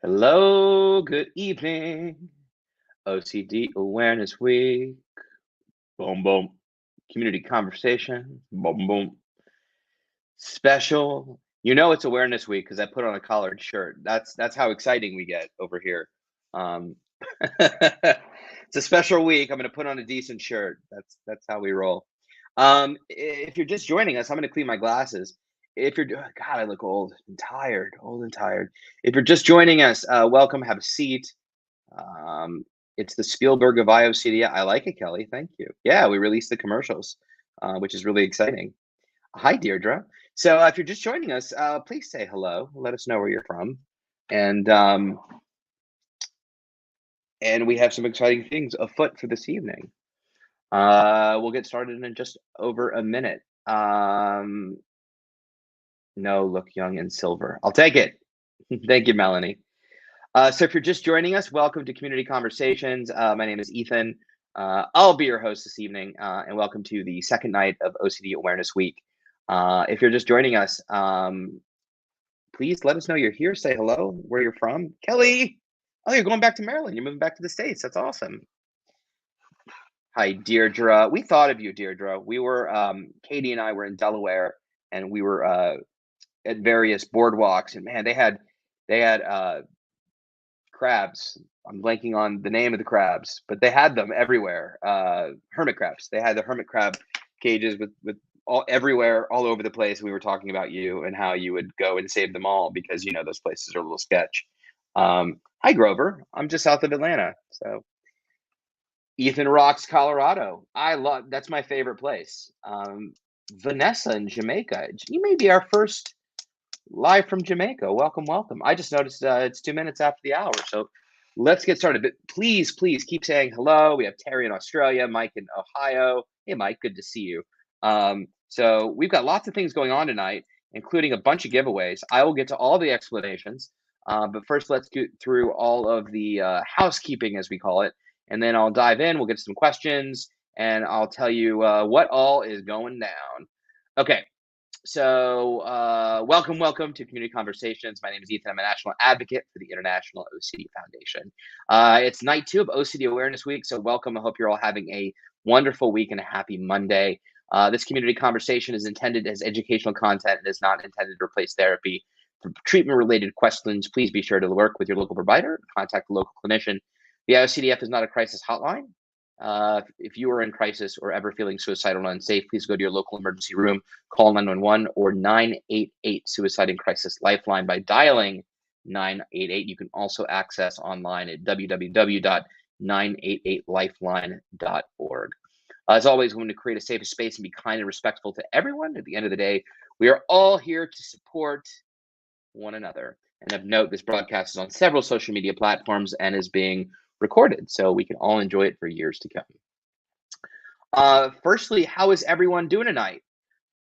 Hello, good evening. OCD Awareness Week. Boom, boom. Community conversation. Boom, boom. Special. You know it's Awareness Week because I put on a collared shirt. That's how exciting we get over here. Um, it's a special week. I'm going to put on a decent shirt. That's how we roll. If you're just joining us, I'm going to clean my glasses. If you're, God, I look old and tired, old and tired. If you're just joining us, welcome. Have a seat. Um, it's the Spielberg of IOCD. I like it, Kelly. Thank you. Yeah, we released the commercials, which is really exciting. Hi, Deirdre. So if you're just joining us, please say hello. Let us know where you're from, and we have some exciting things afoot for this evening. We'll get started in just over a minute. No, look young and silver. I'll take it. Thank you, Melanie. So if you're just joining us, welcome to Community Conversations. My name is Ethan. I'll be your host this evening, and welcome to the second night of OCD Awareness Week. If you're just joining us, please let us know you're here. Say hello, where you're from. Kelly, oh, you're going back to Maryland. You're moving back to the States. That's awesome. Hi, Deirdre. We thought of you, Deirdre. We were, Katie and I were in Delaware, and we were at various boardwalks, and man, they had crabs. I'm blanking on the name of the crabs, but they had them everywhere. Hermit crabs. They had the hermit crab cages with all everywhere, all over the place. We were talking about you and how you would go and save them all because those places are a little sketch. Hi, Grover. I'm just south of Atlanta. So Ethan rocks Colorado. I love that's my favorite place. Vanessa in Jamaica. You may be our first live from Jamaica. Welcome, welcome. I just noticed it's 2 minutes after the hour, so let's get started. But please keep saying hello. We have Terry in Australia, Mike in Ohio. Hey, Mike, good to see you. So we've got lots of things going on tonight, including a bunch of giveaways. I will get to all the explanations, but first let's get through all of the housekeeping, as we call it, and then I'll dive in. We'll get to some questions, and I'll tell you what all is going down. Okay. So, welcome to Community Conversations. My name is Ethan. I'm a national advocate for the International OCD Foundation. It's night 2 of OCD Awareness Week, so welcome. I hope you're all having a wonderful week and a happy Monday. This community conversation is intended as educational content and is not intended to replace therapy. For treatment-related questions, please be sure to work with your local provider, contact a local clinician. The IOCDF is not a crisis hotline. If you are in crisis or ever feeling suicidal and unsafe, please go to your local emergency room, call 911 or 988 Suicide and Crisis Lifeline by dialing 988. You can also access online at www.988lifeline.org. As always, we want to create a safe space and be kind and respectful to everyone. At the end of the day, we are all here to support one another. And of note, this broadcast is on several social media platforms and is being recorded, so we can all enjoy it for years to come. Firstly, how is everyone doing tonight?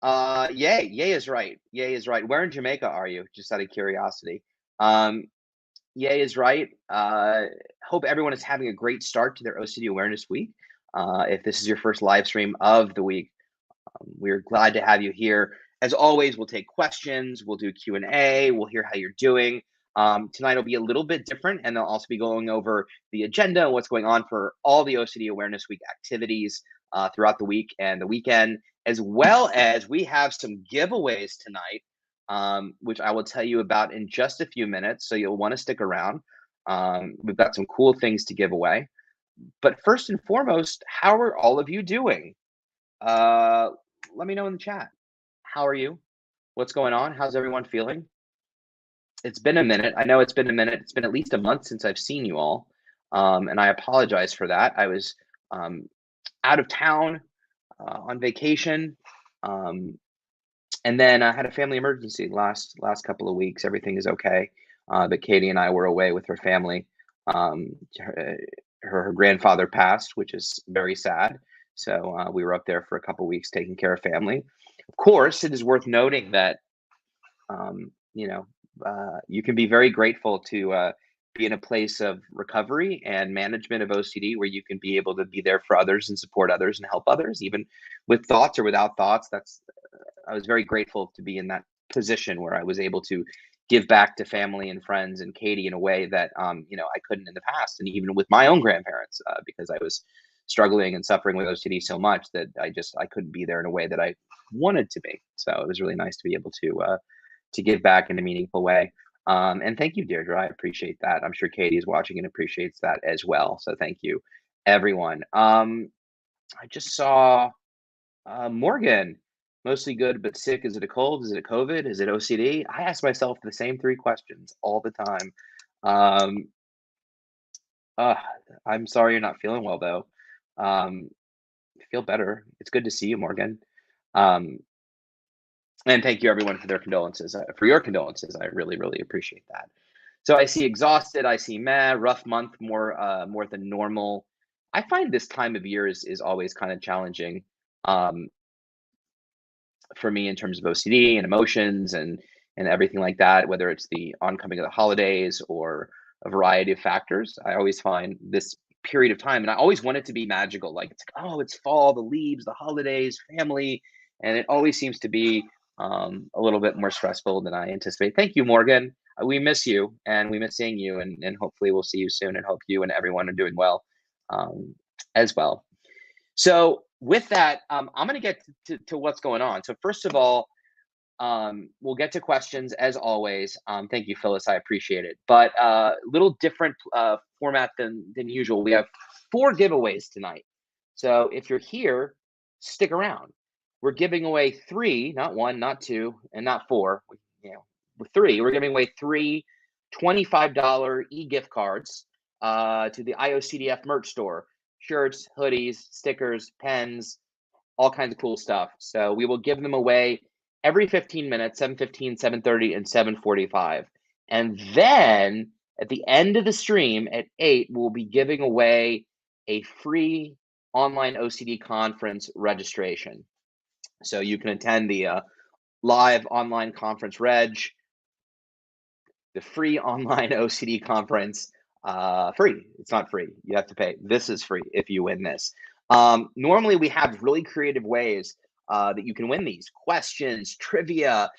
Yay is right. Yay is right. Where in Jamaica are you? Just out of curiosity. Yay is right. Hope everyone is having a great start to their OCD Awareness Week. If this is your first live stream of the week, we're glad to have you here. As always, we'll take questions, we'll do Q&A, we'll hear how you're doing. Tonight will be a little bit different, and they'll also be going over the agenda and what's going on for all the OCD Awareness Week activities throughout the week and the weekend, as well as we have some giveaways tonight, which I will tell you about in just a few minutes, so you'll want to stick around. We've got some cool things to give away. But first and foremost, how are all of you doing? Let me know in the chat. How are you? What's going on? How's everyone feeling? It's been a minute. I know it's been a minute. It's been at least a month since I've seen you all. And I apologize for that. I was out of town on vacation. And then I had a family emergency last couple of weeks. Everything is okay. But Katie and I were away with her family. Her grandfather passed, which is very sad. So we were up there for a couple of weeks taking care of family. Of course, it is worth noting that, you can be very grateful to be in a place of recovery and management of OCD where you can be able to be there for others and support others and help others, even with thoughts or without thoughts. I was very grateful to be in that position where I was able to give back to family and friends and Katie in a way that I couldn't in the past, and even with my own grandparents, because I was struggling and suffering with OCD so much that I couldn't be there in a way that I wanted to be. So it was really nice to be able to give back in a meaningful way. And thank you, Deirdre. I appreciate that. I'm sure Katie is watching and appreciates that as well. So thank you, everyone. I just saw Morgan, mostly good but sick. Is it a cold? Is it a COVID? Is it OCD? I ask myself the same three questions all the time. Um, uh, I'm sorry you're not feeling well, though. Feel better. It's good to see you, Morgan. Um, and thank you, everyone, for their condolences. For your condolences, I really, really appreciate that. So I see exhausted. I see meh, rough month, more than normal. I find this time of year is always kind of challenging. Um, for me in terms of OCD and emotions and everything like that, whether it's the oncoming of the holidays or a variety of factors. I always find this period of time, and I always want it to be magical. Like it's like, oh, it's fall, the leaves, the holidays, family, and it always seems to be a little bit more stressful than I anticipate. Thank you, Morgan. We miss you, and we miss seeing you, and hopefully we'll see you soon, and hope you and everyone are doing well as well. So with that, I'm going to get to what's going on. So first of all, we'll get to questions as always. Thank you, Phyllis. I appreciate it. But little different format than usual. We have 4 giveaways tonight. So if you're here, stick around. We're giving away 3, not 1, not 2, and not 4. With 3. We're giving away 3 $25 e-gift cards to the IOCDF merch store. Shirts, hoodies, stickers, pens, all kinds of cool stuff. So we will give them away every 15 minutes, 7:15, 7:30, and 7:45. And then at the end of the stream at 8, we'll be giving away a free online OCD conference registration. So you can attend the live online conference the free online OCD conference, free. It's not free. You have to pay. This is free if you win this. Normally, we have really creative ways that you can win these questions, trivia.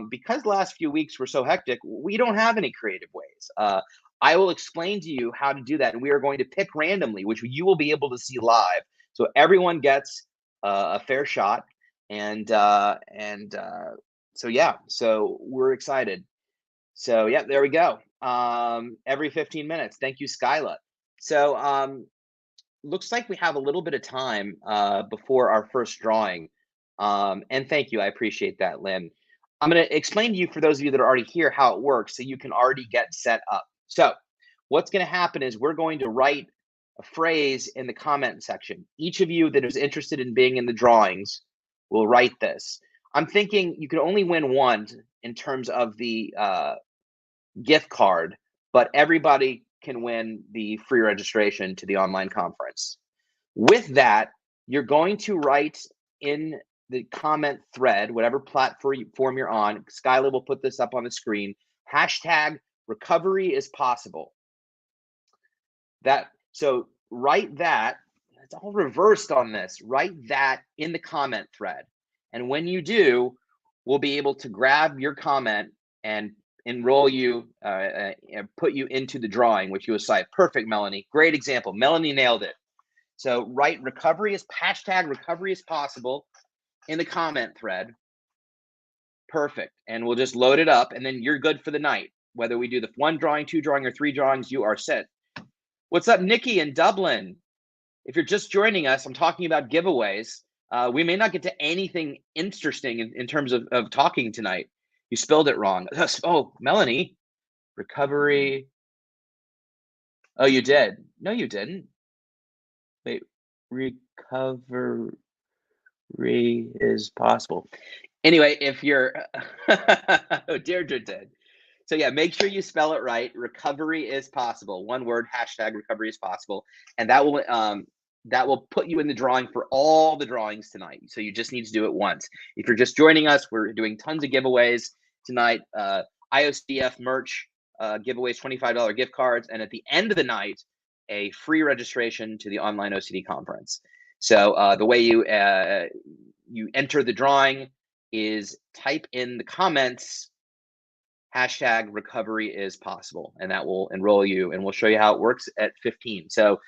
Because the last few weeks were so hectic, we don't have any creative ways. I will explain to you how to do that, and we are going to pick randomly, which you will be able to see live. So everyone gets a fair shot, and so yeah, so we're excited. So yeah, there we go. Every 15 minutes. Thank you, Skyla. So looks like we have a little bit of time before our first drawing. And thank you. I appreciate that, Lynn. I'm going to explain to you, for those of you that are already here, how it works so you can already get set up. So what's going to happen is we're going to write a phrase in the comment section. Each of you that is interested in being in the drawings will write this. I'm thinking you can only win one in terms of the gift card, but everybody can win the free registration to the online conference. With that, you're going to write in the comment thread, whatever platform you're on. Skyla will put this up on the screen. Hashtag recovery is possible. So write that. It's all reversed on this. Write that in the comment thread. And when you do, we'll be able to grab your comment and enroll you, and put you into the drawing, which you will cite. Perfect, Melanie. Great example. Melanie nailed it. So write hashtag recovery is possible in the comment thread. Perfect. And we'll just load it up, and then you're good for the night. Whether we do the 1 drawing, 2 drawing, or 3 drawings, you are set. What's up, Nikki in Dublin? If you're just joining us, I'm talking about giveaways. We may not get to anything interesting in terms of talking tonight. You spelled it wrong. Oh, Melanie, recovery. Oh, you did. No, you didn't. Wait, recovery is possible. Anyway, if you're, oh, Deirdre did. So yeah, make sure you spell it right. Recovery is possible. One word, hashtag recovery is possible. And that will put you in the drawing for all the drawings tonight. So you just need to do it once. If you're just joining us, we're doing tons of giveaways tonight. IOCDF merch giveaways, $25 gift cards. And at the end of the night, a free registration to the online OCD conference. So the way you enter the drawing is type in the comments hashtag recovery is possible, and that will enroll you, and we'll show you how it works at 15. So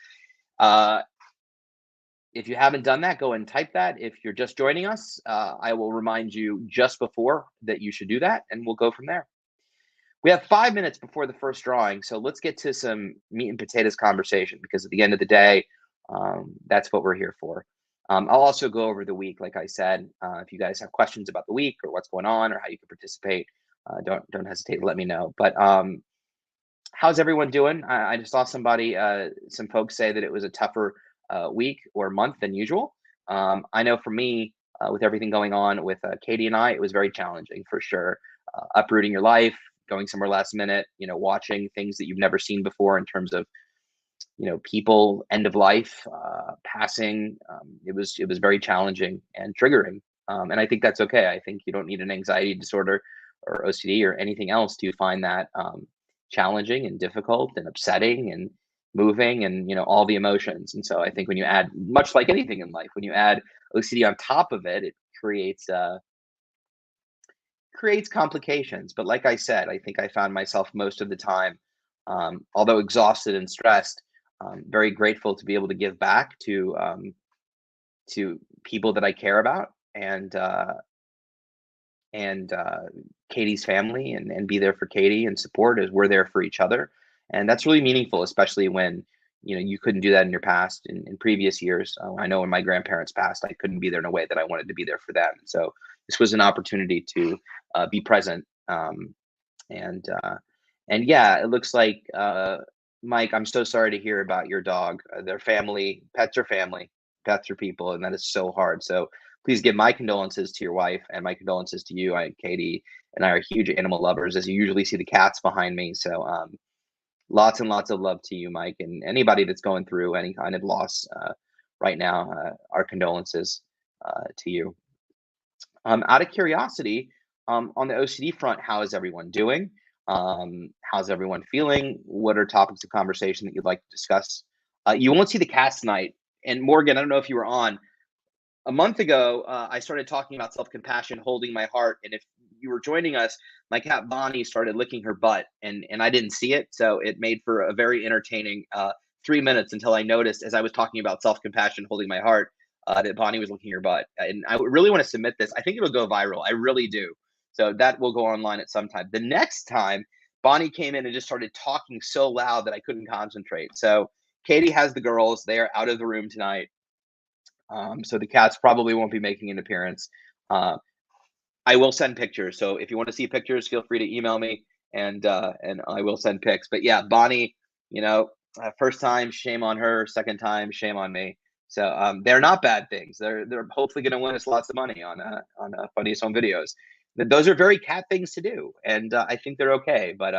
if you haven't done that, go and type that. If you're just joining us, I will remind you just before that you should do that, and we'll go from there. We have 5 minutes before the first drawing, so let's get to some meat and potatoes conversation, because at the end of the day, that's what we're here for. I'll also go over the week, like I said. If you guys have questions about the week or what's going on or how you can participate, don't hesitate to let me know. But how's everyone doing? I just saw somebody, some folks say that it was a tougher week or month than usual. I know for me, with everything going on with Katie and I, it was very challenging for sure. Uprooting your life, going somewhere last minute, watching things that you've never seen before in terms of, people, end of life, passing. It was very challenging and triggering. And I think that's okay. I think you don't need an anxiety disorder or OCD or anything else to find that challenging and difficult and upsetting and moving, and all the emotions. And so I think when you add, much like anything in life, when you add OCD on top of it, it creates complications. But like I said, I think I found myself most of the time, although exhausted and stressed, very grateful to be able to give back to people that I care about, and Katie's family, and be there for Katie and support as we're there for each other. And that's really meaningful, especially when you couldn't do that in your past, in previous years. I know when my grandparents passed, I couldn't be there in a way that I wanted to be there for them. So this was an opportunity to be present. And yeah, it looks like, Mike, I'm so sorry to hear about your dog. Their family, pets are family, pets are people, and that is so hard. So please give my condolences to your wife and my condolences to you. Katie and I are huge animal lovers, as you usually see the cats behind me. So lots and lots of love to you, Mike, and anybody that's going through any kind of loss right now. Our condolences to you. Out of curiosity, on the OCD front, how is everyone doing? How's everyone feeling? What are topics of conversation that you'd like to discuss? You won't see the cats tonight. And Morgan, I don't know if you were on. A month ago, I started talking about self-compassion, holding my heart. And if you were joining us, my cat Bonnie started licking her butt, and I didn't see it. So it made for a very entertaining 3 minutes until I noticed, as I was talking about self-compassion, holding my heart, that Bonnie was licking her butt. And I really want to submit this. I think it'll go viral. I really do. So that will go online at some time. The next time, Bonnie came in and just started talking so loud that I couldn't concentrate. So Katie has the girls. They are out of the room tonight. So the cats probably won't be making an appearance. Uh, I will send pictures. So if you want to see pictures, feel free to email me, and I will send pics. But yeah, Bonnie, first time, shame on her. Second time, shame on me. So they're not bad things. They're hopefully going to win us lots of money on Funniest Home Videos. Those are very cat things to do, and I think they're okay. But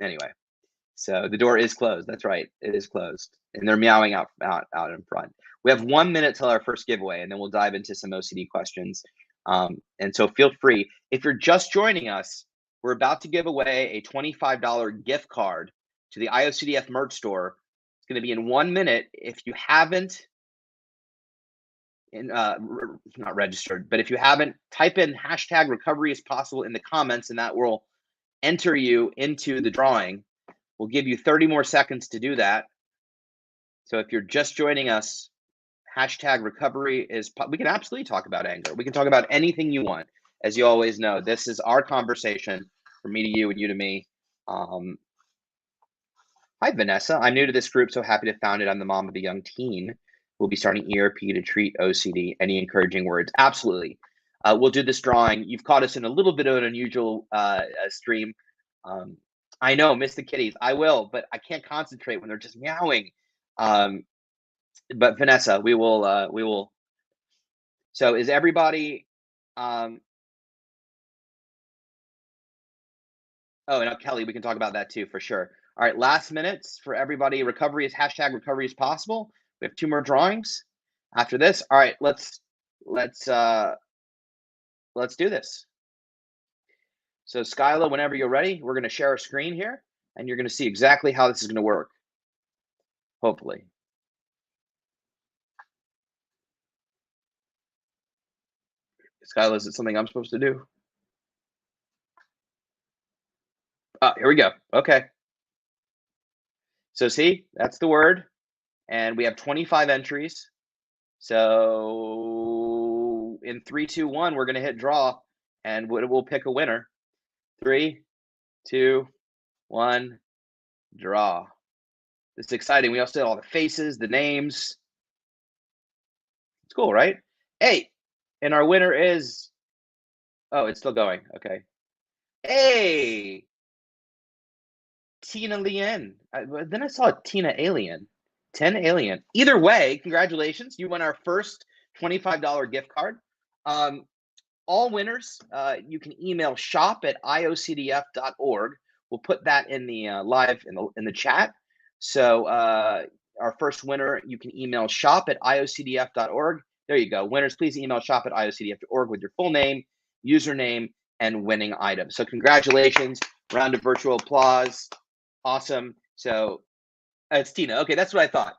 anyway, so the door is closed. That's right, it is closed, and they're meowing out in front. We have 1 minute till our first giveaway, and then we'll dive into some OCD questions. And so feel free. If you're just joining us, we're about to give away a $25 gift card to the IOCDF merch store. It's going to be in 1 minute. If you haven't, not registered, but if you haven't, type in hashtag recovery is possible in the comments, and that will enter you into the drawing. We'll give you 30 more seconds to do that. So if you're just joining us, hashtag recovery is, we can absolutely talk about anger. We can talk about anything you want. As you always know, this is our conversation, from me to you and you to me. Hi, Vanessa. I'm new to this group, so happy to found it. I'm the mom of a young teen. We'll be starting ERP to treat OCD. Any encouraging words? Absolutely. We'll do this drawing. You've caught us in a little bit of an unusual stream. I know, miss the kitties. I will, but I can't concentrate when they're just meowing. But Vanessa, we will. So is everybody? Oh, and Kelly, we can talk about that too for sure. All right, last minutes for everybody. Recovery is hashtag recovery is possible. We have 2 more drawings after this. All right, let's do this. So Skyla, whenever you're ready, we're going to share a screen here, and you're going to see exactly how this is going to work. Hopefully. Skyla, is it something I'm supposed to do? Here we go. Okay. So see, that's the word. And we have 25 entries. So in 3, 2, 1, we're going to hit draw and we'll pick a winner. 3, 2, 1, draw. This is exciting. We also have all the faces, the names. It's cool, right? Hey, and our winner is, oh, it's still going. Okay. Hey, Tina Lien. Then I saw Tina Alien. 10 Alien. Either way, congratulations. You won our first $25 gift card. All winners, you can email shop@iocdf.org. We'll put that in the live in the chat. So our first winner, you can email shop@iocdf.org. There you go. Winners, please email shop@iocdf.org with your full name, username, and winning item. So congratulations. Round of virtual applause. Awesome. So it's Tina. Okay, that's what I thought.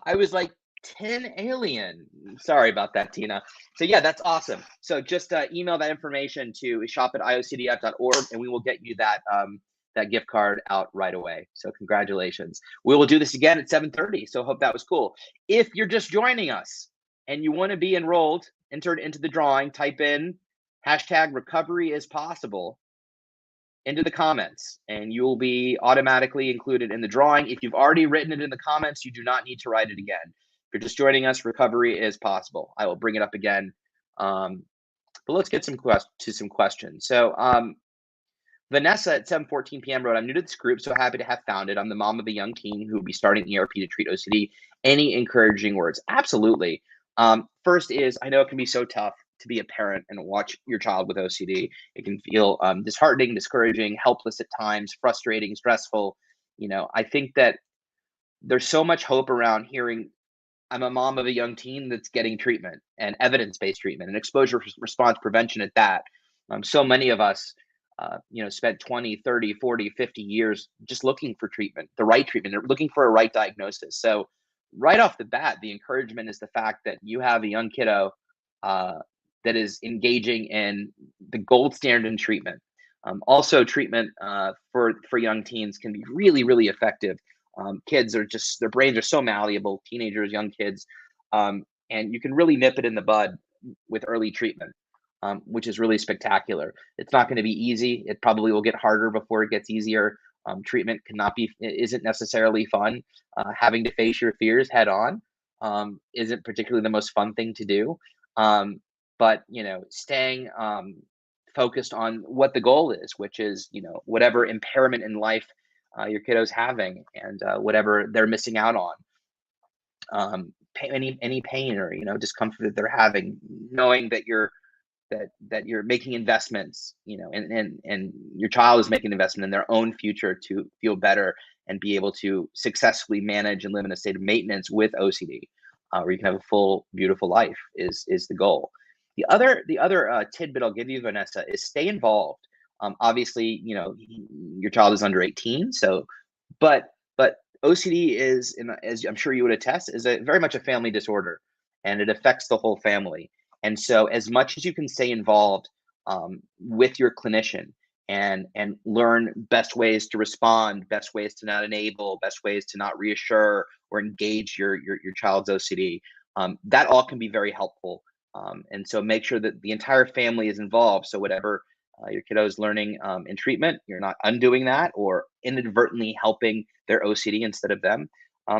I was like, 10 Alien. Sorry about that, Tina. So yeah, that's awesome. So just email that information to shop@iocdf.org and we will get you that that gift card out right away. So congratulations. We will do this again at 7:30. So hope that was cool. If you're just joining us and you want to be enrolled, entered into the drawing, type in #recoveryispossible into the comments and you will be automatically included in the drawing. If you've already written it in the comments, you do not need to write it again. If you're just joining us, recovery is possible. I will bring it up again. But let's get some questions. So Vanessa at 7:14 p.m. wrote, I'm new to this group, so happy to have found it. I'm the mom of a young teen who will be starting ERP to treat OCD. Any encouraging words? Absolutely. First is, I know it can be so tough to be a parent and watch your child with OCD. It can feel disheartening, discouraging, helpless at times, frustrating, stressful. I think that there's so much hope around hearing I'm a mom of a young teen that's getting treatment and evidence-based treatment and exposure response prevention at that. So many of us, spent 20, 30, 40, 50 years just looking for treatment, the right treatment, looking for a right diagnosis. So right off the bat, the encouragement is the fact that you have a young kiddo that is engaging in the gold standard in treatment. Also, treatment for young teens can be really, really effective. Kids are just, their brains are so malleable, teenagers, young kids, and you can really nip it in the bud with early treatment, which is really spectacular. It's not going to be easy. It probably will get harder before it gets easier. Treatment isn't necessarily fun. Having to face your fears head on isn't particularly the most fun thing to do. But staying focused on what the goal is, which is whatever impairment in life your kiddo's having and whatever they're missing out on, any pain or discomfort that they're having, knowing that you're making investments, and your child is making an investment in their own future to feel better and be able to successfully manage and live in a state of maintenance with OCD, where you can have a full, beautiful life is the goal. The other tidbit I'll give you, Vanessa, is stay involved. Obviously, your child is under 18, so, but OCD is, as I'm sure you would attest, is very much a family disorder, and it affects the whole family. And so, as much as you can stay involved with your clinician and learn best ways to respond, best ways to not enable, best ways to not reassure or engage your child's OCD, that all can be very helpful. And so, make sure that the entire family is involved. So, whatever your kiddo is learning in treatment, you're not undoing that or inadvertently helping their OCD instead of them.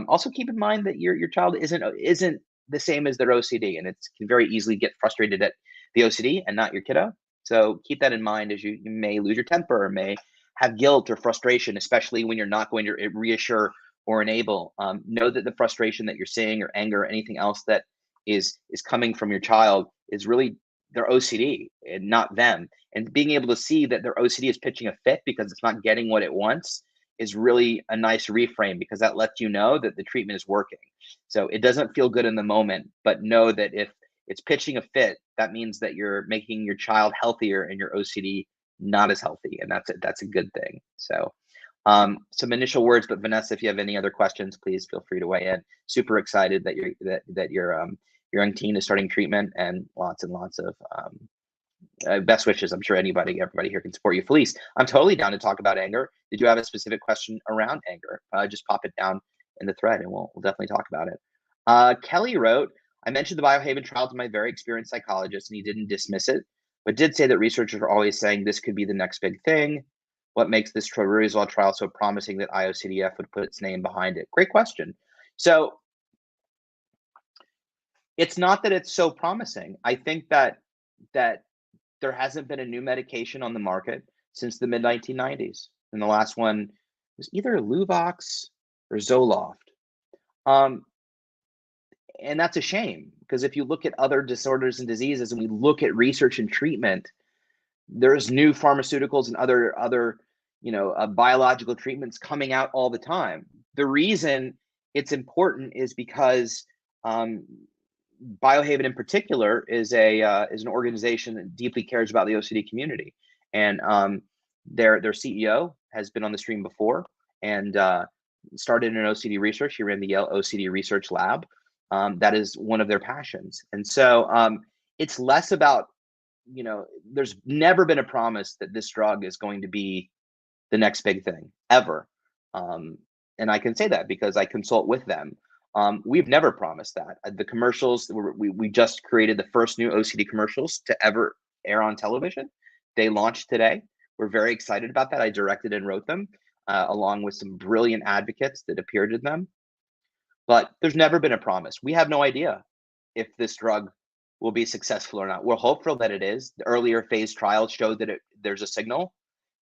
Also, keep in mind that your child isn't the same as their OCD, and it can very easily get frustrated at the OCD and not your kiddo. So keep that in mind as you may lose your temper or may have guilt or frustration, especially when you're not going to reassure or enable. Know that the frustration that you're seeing or anger or anything else that is coming from your child is really their OCD and not them. And being able to see that their OCD is pitching a fit because it's not getting what it wants is really a nice reframe, because that lets you know that the treatment is working. So it doesn't feel good in the moment, but know that if it's pitching a fit, that means that you're making your child healthier and your OCD not as healthy, and that's a good thing. So some initial words, but Vanessa, if you have any other questions, please feel free to weigh in. Super excited that your young teen is starting treatment, and lots of best wishes. I'm sure everybody here can support you. Felice, I'm totally down to talk about anger. Did you have a specific question around anger? Just pop it down in the thread and we'll definitely talk about it. Kelly wrote, I mentioned the Biohaven trial to my very experienced psychologist and he didn't dismiss it, but did say that researchers are always saying this could be the next big thing. What makes this troriluzole trial so promising that IOCDF would put its name behind it? Great question. So it's not that it's so promising. I think that there hasn't been a new medication on the market since the mid-1990s. And the last one was either Luvox or Zoloft. And that's a shame, because if you look at other disorders and diseases and we look at research and treatment, there's new pharmaceuticals and other biological treatments coming out all the time. The reason it's important is because Biohaven in particular is an organization that deeply cares about the OCD community, and their CEO has been on the stream before and started in OCD research. He ran the Yale OCD Research Lab. That is one of their passions, and so it's less about, there's never been a promise that this drug is going to be the next big thing ever, and I can say that because I consult with them. We've never promised that. The commercials, we just created the first new OCD commercials to ever air on television. They launched today. We're very excited about that. I directed and wrote them, along with some brilliant advocates that appeared in them. But there's never been a promise. We have no idea if this drug will be successful or not. We're hopeful that it is. The earlier phase trials showed that there's a signal,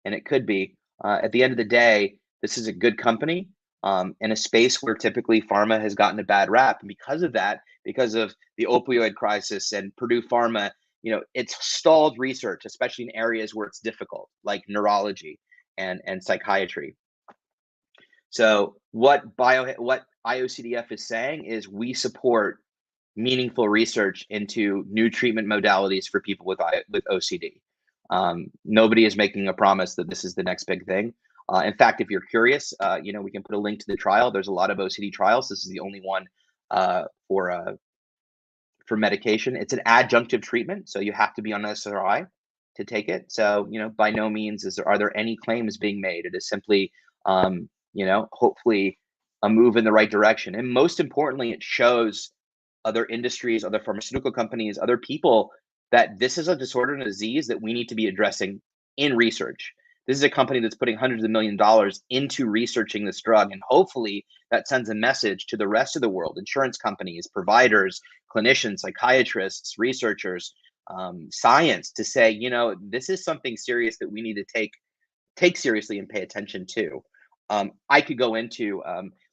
and it could be. At the end of the day, this is a good company in a space where typically pharma has gotten a bad rap. And because of that, because of the opioid crisis and Purdue Pharma, it's stalled research, especially in areas where it's difficult, like neurology and psychiatry. So what IOCDF is saying is we support meaningful research into new treatment modalities for people with OCD. Nobody is making a promise that this is the next big thing. In fact, if you're curious, we can put a link to the trial. There's a lot of OCD trials. This is the only one for medication. It's an adjunctive treatment, so you have to be on SRI to take it. So, by no means are there any claims being made. It is simply, hopefully a move in the right direction. And most importantly, it shows other industries, other pharmaceutical companies, other people that this is a disorder and a disease that we need to be addressing in research. This is a company that's putting hundreds of millions of dollars into researching this drug. And hopefully that sends a message to the rest of the world, insurance companies, providers, clinicians, psychiatrists, researchers, science, to say, this is something serious that we need to take seriously and pay attention to. I could go into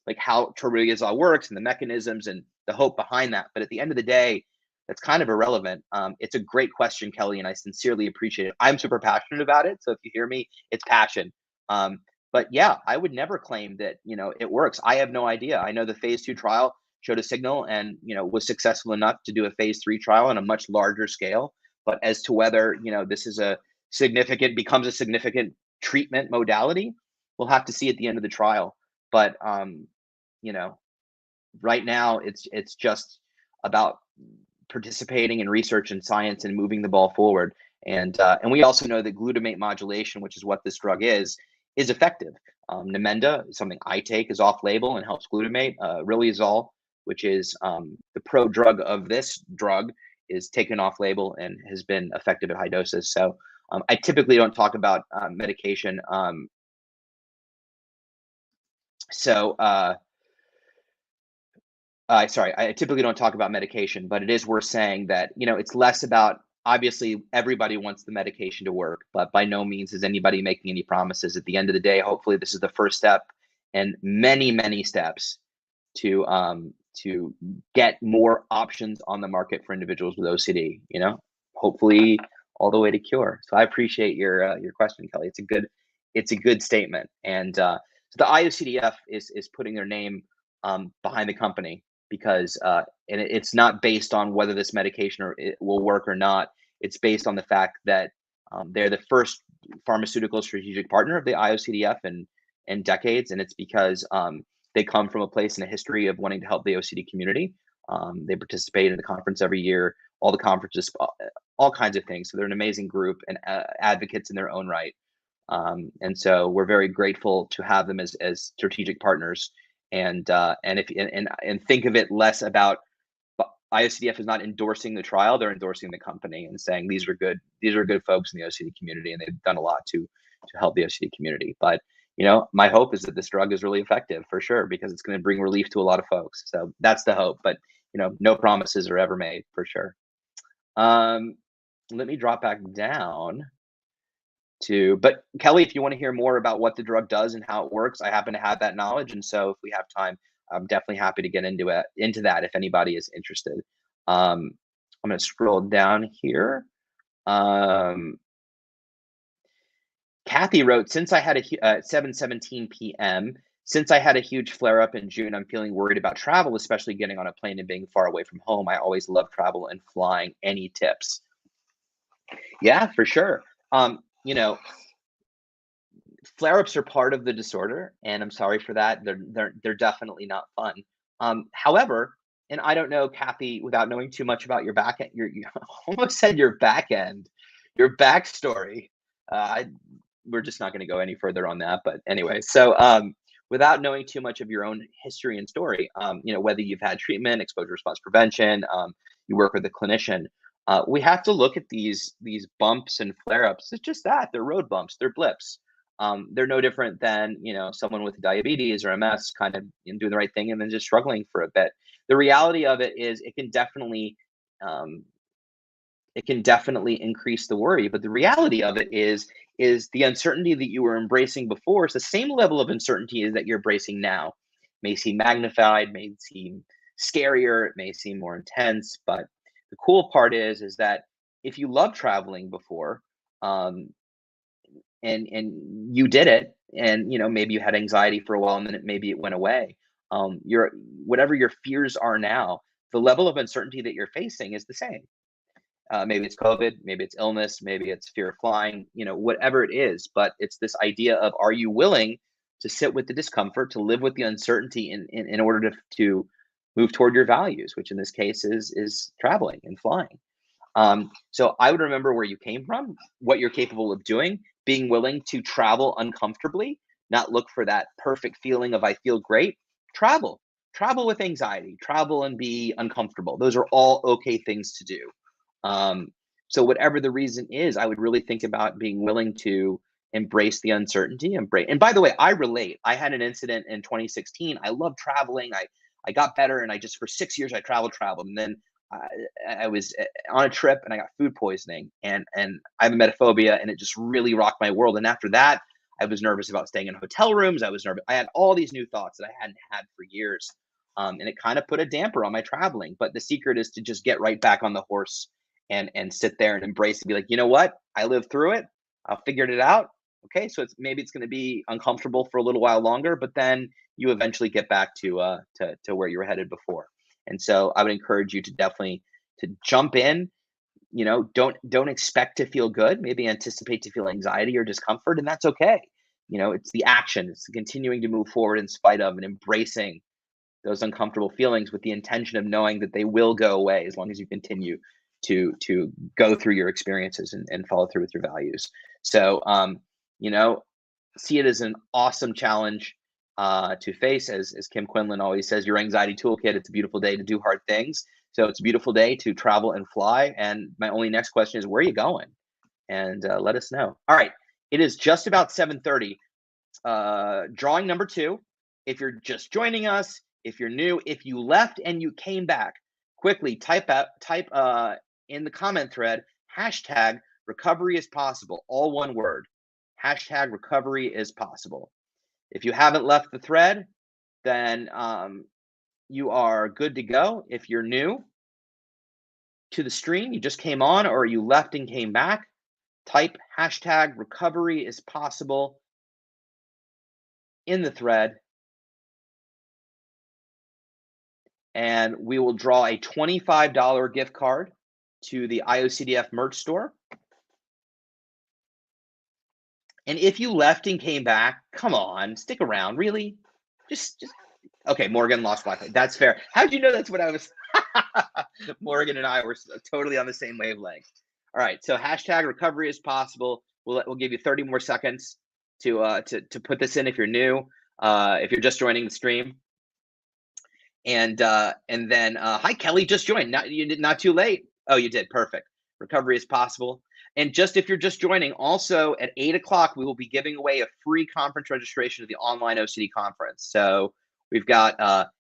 like how troriluzole works and the mechanisms and the hope behind that. But at the end of the day, that's kind of irrelevant. It's a great question, Kelly, and I sincerely appreciate it. I'm super passionate about it. So if you hear me, it's passion. But yeah, I would never claim that, it works. I have no idea. I know the phase 2 trial showed a signal and, was successful enough to do a phase 3 trial on a much larger scale. But as to whether, this is becomes a significant treatment modality, we'll have to see at the end of the trial. But, right now it's just about participating in research and science and moving the ball forward. And we also know that glutamate modulation, which is what this drug is effective. Namenda, something I take, is off-label and helps glutamate. Riluzole, which is the pro drug of this drug, is taken off-label and has been effective at high doses. So I typically don't talk about medication. I typically don't talk about medication, but it is worth saying that, it's less about, obviously everybody wants the medication to work, but by no means is anybody making any promises. At the end of the day, hopefully this is the first step and many, many steps to get more options on the market for individuals with OCD, hopefully all the way to cure. So I appreciate your question, Kelly. It's a good statement. And so the IOCDF is putting their name behind the company because and it's not based on whether this medication will work or not. It's based on the fact that they're the first pharmaceutical strategic partner of the IOCDF in decades, and it's because they come from a place and a history of wanting to help the OCD community. They participate in the conference every year, all the conferences, all kinds of things. So they're an amazing group and advocates in their own right. And so we're very grateful to have them as strategic partners. And if and think of it less about IOCDF is not endorsing the trial; they're endorsing the company and saying these are good folks in the OCD community, and they've done a lot to help the OCD community. But my hope is that this drug is really effective for sure, because it's going to bring relief to a lot of folks. So that's the hope. But no promises are ever made for sure. Let me drop back down but Kelly, if you want to hear more about what the drug does and how it works, I happen to have that knowledge. And so if we have time, I'm definitely happy to get into that if anybody is interested. I'm going to scroll down here. Kathy wrote, since I had 7:17 p.m., since I had a huge flare up in June, I'm feeling worried about travel, especially getting on a plane and being far away from home. I always love travel and flying. Any tips? Yeah, for sure. Flare-ups are part of the disorder, and I'm sorry for that. They're definitely not fun. However, and I don't know, Kathy, without knowing too much about your back end, you almost said your back end, your backstory. We're just not going to go any further on that. But anyway, so without knowing too much of your own history and story, whether you've had treatment, exposure response prevention, you work with a clinician, we have to look at these bumps and flare-ups. It's just that they're road bumps, they're blips. They're no different than someone with diabetes or MS kind of doing the right thing and then just struggling for a bit. The reality of it is it can definitely increase the worry, but the reality of it is the uncertainty that you were embracing before is the same level of uncertainty that you're embracing now. May seem magnified, may seem scarier, it may seem more intense, but the cool part is that if you loved traveling before, and you did it, and maybe you had anxiety for a while and then maybe it went away, whatever your fears are now, the level of uncertainty that you're facing is the same. Maybe it's COVID, maybe it's illness, maybe it's fear of flying, whatever it is, but it's this idea of, are you willing to sit with the discomfort, to live with the uncertainty in order to move toward your values, which in this case is traveling and flying. So I would remember where you came from, what you're capable of doing, being willing to travel uncomfortably, not look for that perfect feeling of I feel great. Travel with anxiety, travel and be uncomfortable. Those are all okay things to do. So whatever the reason is, I would really think about being willing to embrace the uncertainty. And by the way, I relate. I had an incident in 2016. I love traveling. I got better, and I just for 6 years I traveled, and then I was on a trip and I got food poisoning, and I have emetophobia, and it just really rocked my world. And after that, I was nervous about staying in hotel rooms. I was nervous. I had all these new thoughts that I hadn't had for years, and it kind of put a damper on my traveling. But the secret is to just get right back on the horse and sit there and embrace and be like, you know what? I lived through it. I figured it out. Okay, so maybe it's going to be uncomfortable for a little while longer, but then you eventually get back to where you were headed before. And so I would encourage you to definitely to jump in. Don't expect to feel good. Maybe anticipate to feel anxiety or discomfort, and that's okay. It's the action. It's the continuing to move forward in spite of and embracing those uncomfortable feelings with the intention of knowing that they will go away as long as you continue to go through your experiences and follow through with your values. So see it as an awesome challenge to face. As Kim Quinlan always says, your anxiety toolkit, it's a beautiful day to do hard things. So it's a beautiful day to travel and fly. And my only next question is, where are you going? And let us know. All right. It is just about 7:30. Drawing number 2. If you're just joining us, if you're new, if you left and you came back, quickly type in the comment thread, #recovery is possible, all one word, #recovery is possible. If you haven't left the thread, then you are good to go. If you're new to the stream, you just came on, or you left and came back, type #recovery is possible in the thread, and we will draw a $25 gift card to the IOCDF merch store. And if you left and came back, come on, stick around. Really? Just okay, Morgan lost Wi-Fi. That's fair. How'd you know that's what I was? Morgan and I were totally on the same wavelength. All right, so hashtag recovery is possible. We'll give you 30 more seconds to put this in if you're new, if you're just joining the stream, and then hi Kelly, just joined. Not too late. Oh, you did, perfect. Recovery is possible. And just if you're just joining, also at 8 o'clock we will be giving away a free conference registration to the online OCD conference. So we've got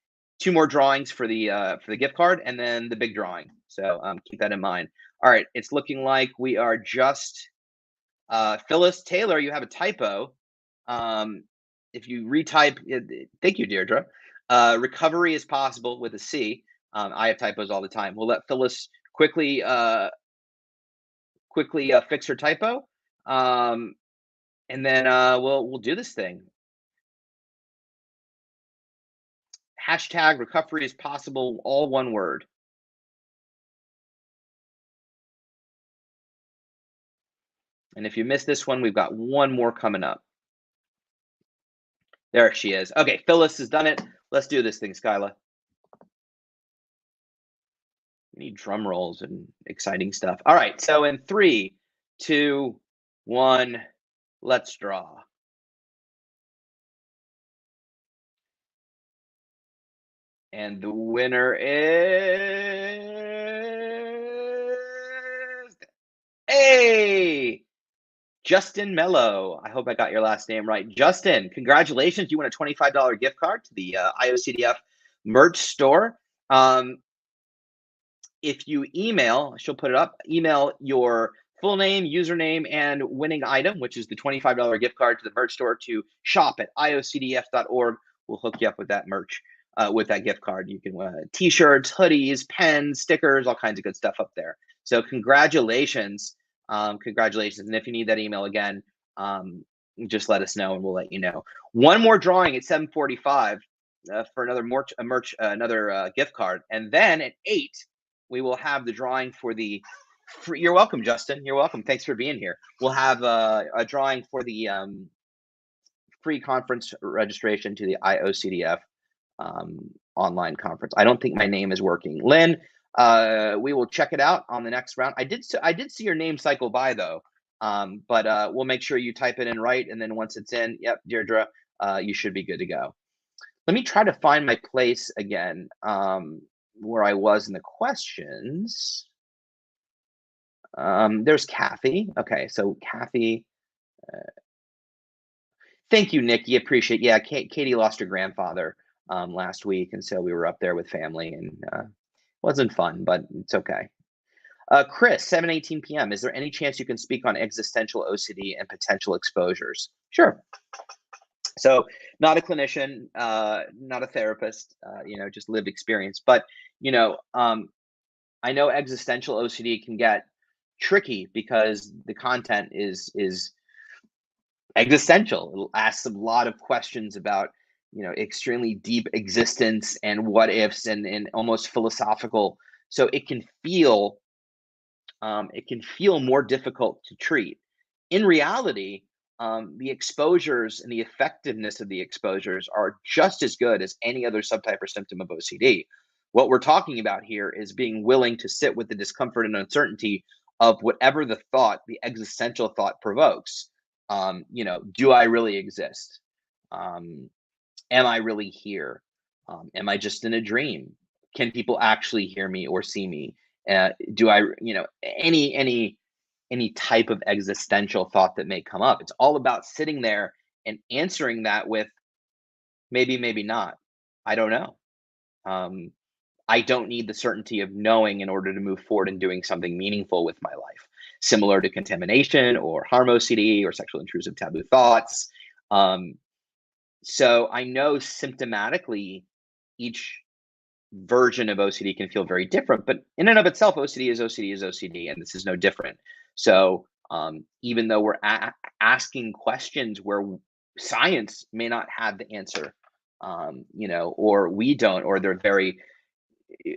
2 more drawings for the gift card, and then the big drawing. So keep that in mind. All right, it's looking like we are just Phyllis Taylor. You have a typo. If you retype, thank you, Deirdre. Recovery is possible with a C. I have typos all the time. We'll let Phyllis quickly fix her typo, and then we'll do this thing. Hashtag recovery is possible, all one word. And if you missed this one, we've got one more coming up. There she is. Okay, Phyllis has done it. Let's do this thing, Skyla. We need drum rolls and exciting stuff. All right, so in 3, 2, 1, let's draw. And the winner is, hey, Justin Mello. I hope I got your last name right. Justin, congratulations. You won a $25 gift card to the IOCDF merch store. If you email, she'll put it up, email your full name, username, and winning item, which is the $25 gift card to the merch store, to shop@iocdf.org. We'll hook you up with that merch, with that gift card. You can t-shirts, hoodies, pens, stickers, all kinds of good stuff up there. So congratulations. Congratulations. And if you need that email again, just let us know and we'll let you know. One more drawing at 7:45 for another another gift card. And then at 8, we will have the drawing for the free. You're welcome, Justin. You're welcome. Thanks for being here. We'll have a drawing for the free conference registration to the IOCDF online conference. I don't think my name is working. Lynn, we will check it out on the next round. I did see your name cycle by though, but we'll make sure you type it in right, and then once it's in, yep, Deirdre, you should be good to go. Let me try to find my place again, where I was in the questions. There's Kathy. Okay, so Kathy, thank you, Nikki. Appreciate. Yeah, Katie lost her grandfather last week, and so we were up there with family, and wasn't fun, but it's okay. Chris, 7:18 p.m. Is there any chance you can speak on existential OCD and potential exposures? Sure. So, not a clinician, not a therapist, just lived experience. But I know existential OCD can get tricky because the content is existential. It asks a lot of questions about extremely deep existence and what ifs and almost philosophical. So it can feel more difficult to treat. In reality, the exposures and the effectiveness of the exposures are just as good as any other subtype or symptom of OCD. What we're talking about here is being willing to sit with the discomfort and uncertainty of whatever the existential thought provokes. Do I really exist? Am I really here? Am I just in a dream? Can people actually hear me or see me? Do I, any type of existential thought that may come up? It's all about sitting there and answering that with maybe, maybe not. I don't know. I don't need the certainty of knowing in order to move forward and doing something meaningful with my life, similar to contamination or harm OCD or sexual intrusive taboo thoughts. So I know symptomatically each version of OCD can feel very different, but in and of itself, OCD is OCD, and this is no different. So even though we're asking questions where science may not have the answer, or we don't, or they're very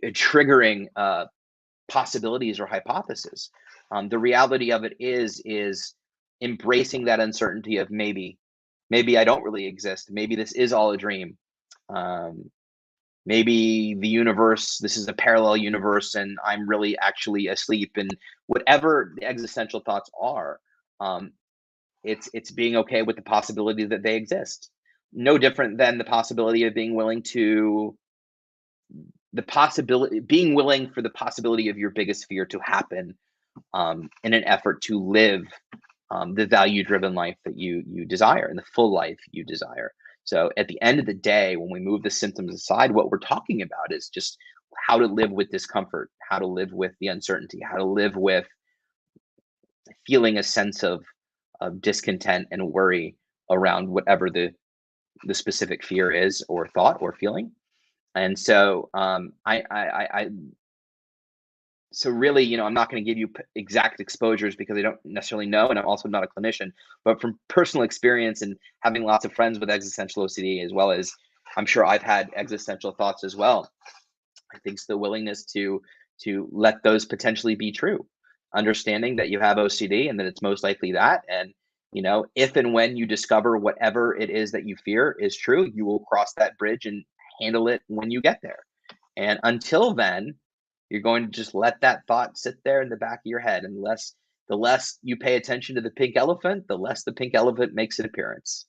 triggering possibilities or hypotheses. The reality of it is embracing that uncertainty of maybe I don't really exist. Maybe this is all a dream. maybe the universe, this is a parallel universe and I'm really actually asleep, and whatever the existential thoughts are, um, it's being okay with the possibility that they exist. No different than the possibility of being willing to the possibility being willing for the possibility of your biggest fear to happen, in an effort to live, the value driven life that you desire and the full life you desire. So at the end of the day, when we move the symptoms aside, what we're talking about is just how to live with discomfort, how to live with the uncertainty, how to live with feeling a sense of discontent and worry around whatever the specific fear is or thought or feeling. And so so really, I'm not going to give you exact exposures because I don't necessarily know, and I'm also not a clinician. But from personal experience and having lots of friends with existential OCD, as well as I'm sure I've had existential thoughts as well, I think it's the willingness to let those potentially be true, understanding that you have OCD and that it's most likely that, and if and when you discover whatever it is that you fear is true, you will cross that bridge and handle it when you get there. And until then, you're going to just let that thought sit there in the back of your head. Unless the less you pay attention to the pink elephant, the less the pink elephant makes an appearance.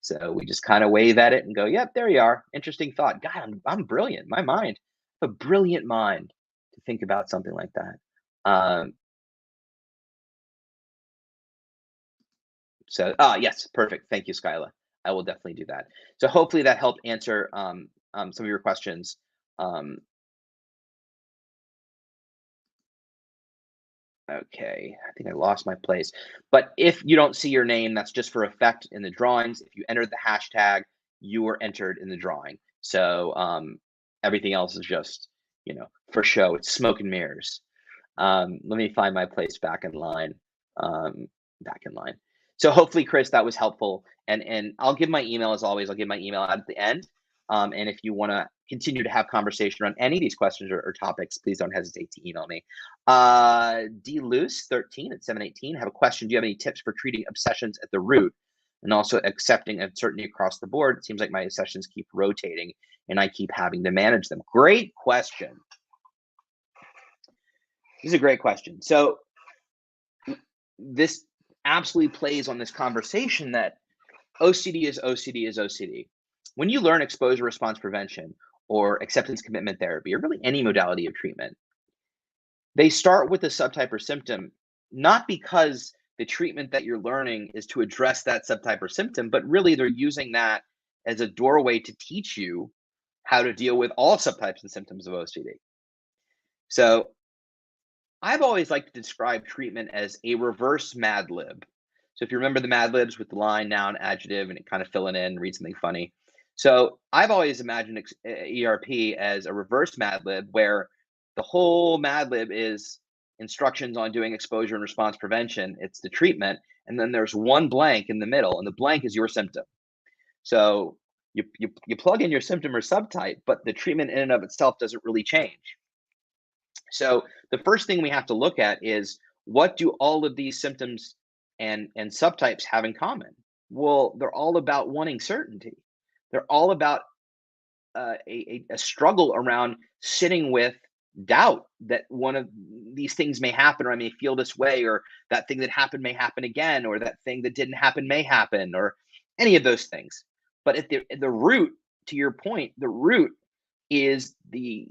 So we just kind of wave at it and go, "Yep, there you are. Interesting thought. God, I'm brilliant. My mind, a brilliant mind to think about something like that." Um, yes, perfect. Thank you, Skyla. I will definitely do that. So hopefully that helped answer some of your questions. Um, Okay, I think I lost my place. But if you don't see your name, that's just for effect in the drawings. If you enter the hashtag, you were entered in the drawing. So everything else is just, for show. It's smoke and mirrors. Let me find my place back in line. Back in line. So hopefully, Chris, that was helpful. And I'll give my email as always. I'll give my email at the end. And if you want to continue to have conversation on any of these questions or topics, please don't hesitate to email me. DLuce13 at 718 have a question. Do you have any tips for treating obsessions at the root and also accepting uncertainty across the board? It seems like my obsessions keep rotating and I keep having to manage them. Great question. This is a great question. So this absolutely plays on this conversation that OCD is OCD is OCD. When you learn exposure response prevention or acceptance commitment therapy, or really any modality of treatment, they start with a subtype or symptom, not because the treatment that you're learning is to address that subtype or symptom, but really they're using that as a doorway to teach you how to deal with all subtypes and symptoms of OCD. So I've always liked to describe treatment as a reverse Mad Lib. So if you remember the Mad Libs with the line, noun, adjective, and it kind of filling in, read something funny. So I've always imagined ERP as a reverse Mad Lib where the whole Mad Lib is instructions on doing exposure and response prevention. It's the treatment. And then there's one blank in the middle, and the blank is your symptom. So you plug in your symptom or subtype, but the treatment in and of itself doesn't really change. So the first thing we have to look at is, what do all of these symptoms and subtypes have in common? Well, they're all about wanting certainty. They're all about a struggle around sitting with doubt that one of these things may happen, or I may feel this way, or that thing that happened may happen again, or that thing that didn't happen may happen, or any of those things. But at the root, to your point, the root is the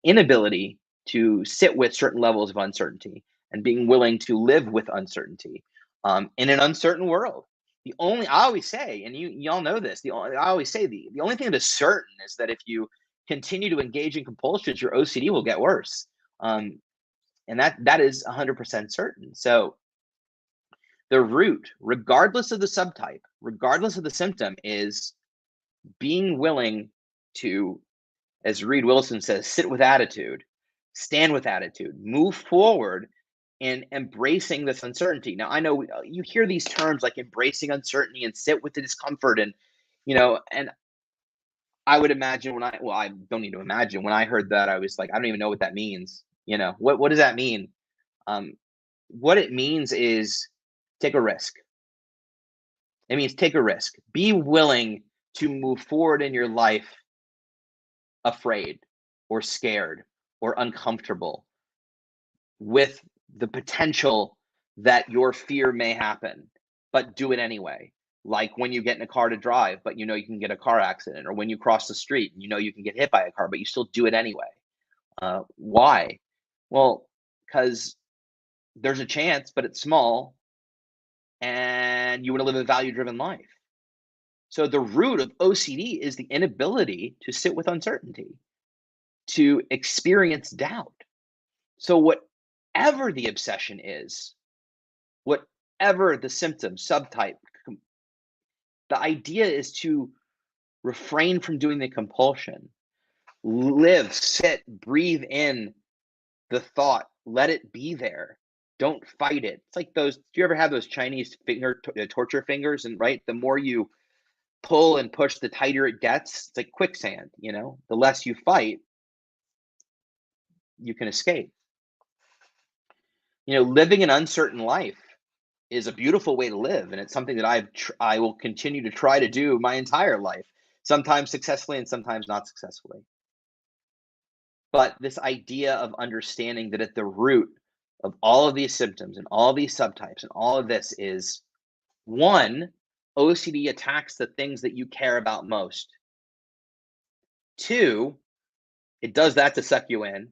inability to sit with certain levels of uncertainty and being willing to live with uncertainty in an uncertain world. The only I always say, and y'all know this, I always say the only thing that is certain is that if you continue to engage in compulsions, your OCD will get worse, and that is 100% certain. So the root, regardless of the subtype, regardless of the symptom, is being willing to, as Reed Wilson says, sit with attitude, stand with attitude, move forward in embracing this uncertainty. Now, I know you hear these terms like embracing uncertainty and sit with the discomfort, and I would imagine I don't need to imagine. When I heard that, I was like, I don't even know what that means. What does that mean? Um, what it means is take a risk. It means take a risk. Be willing to move forward in your life afraid or scared or uncomfortable with the potential that your fear may happen, but do it anyway. Like when you get in a car to drive, but you know you can get a car accident, or when you cross the street, you know you can get hit by a car, but you still do it anyway. Why? Well, because there's a chance, but it's small, and you want to live a value-driven life. So the root of OCD is the inability to sit with uncertainty, to experience doubt. So whatever the obsession is, whatever the symptom, subtype, the idea is to refrain from doing the compulsion. Live, sit, breathe in the thought, let it be there. Don't fight it. It's like those, do you ever have those Chinese torture fingers? And right, the more you pull and push, the tighter it gets. It's like quicksand, the less you fight, you can escape. Living an uncertain life is a beautiful way to live, and it's something that I will continue to try to do my entire life, sometimes successfully and sometimes not successfully. But this idea of understanding that at the root of all of these symptoms and all of these subtypes and all of this is, one, OCD attacks the things that you care about most. Two, it does that to suck you in.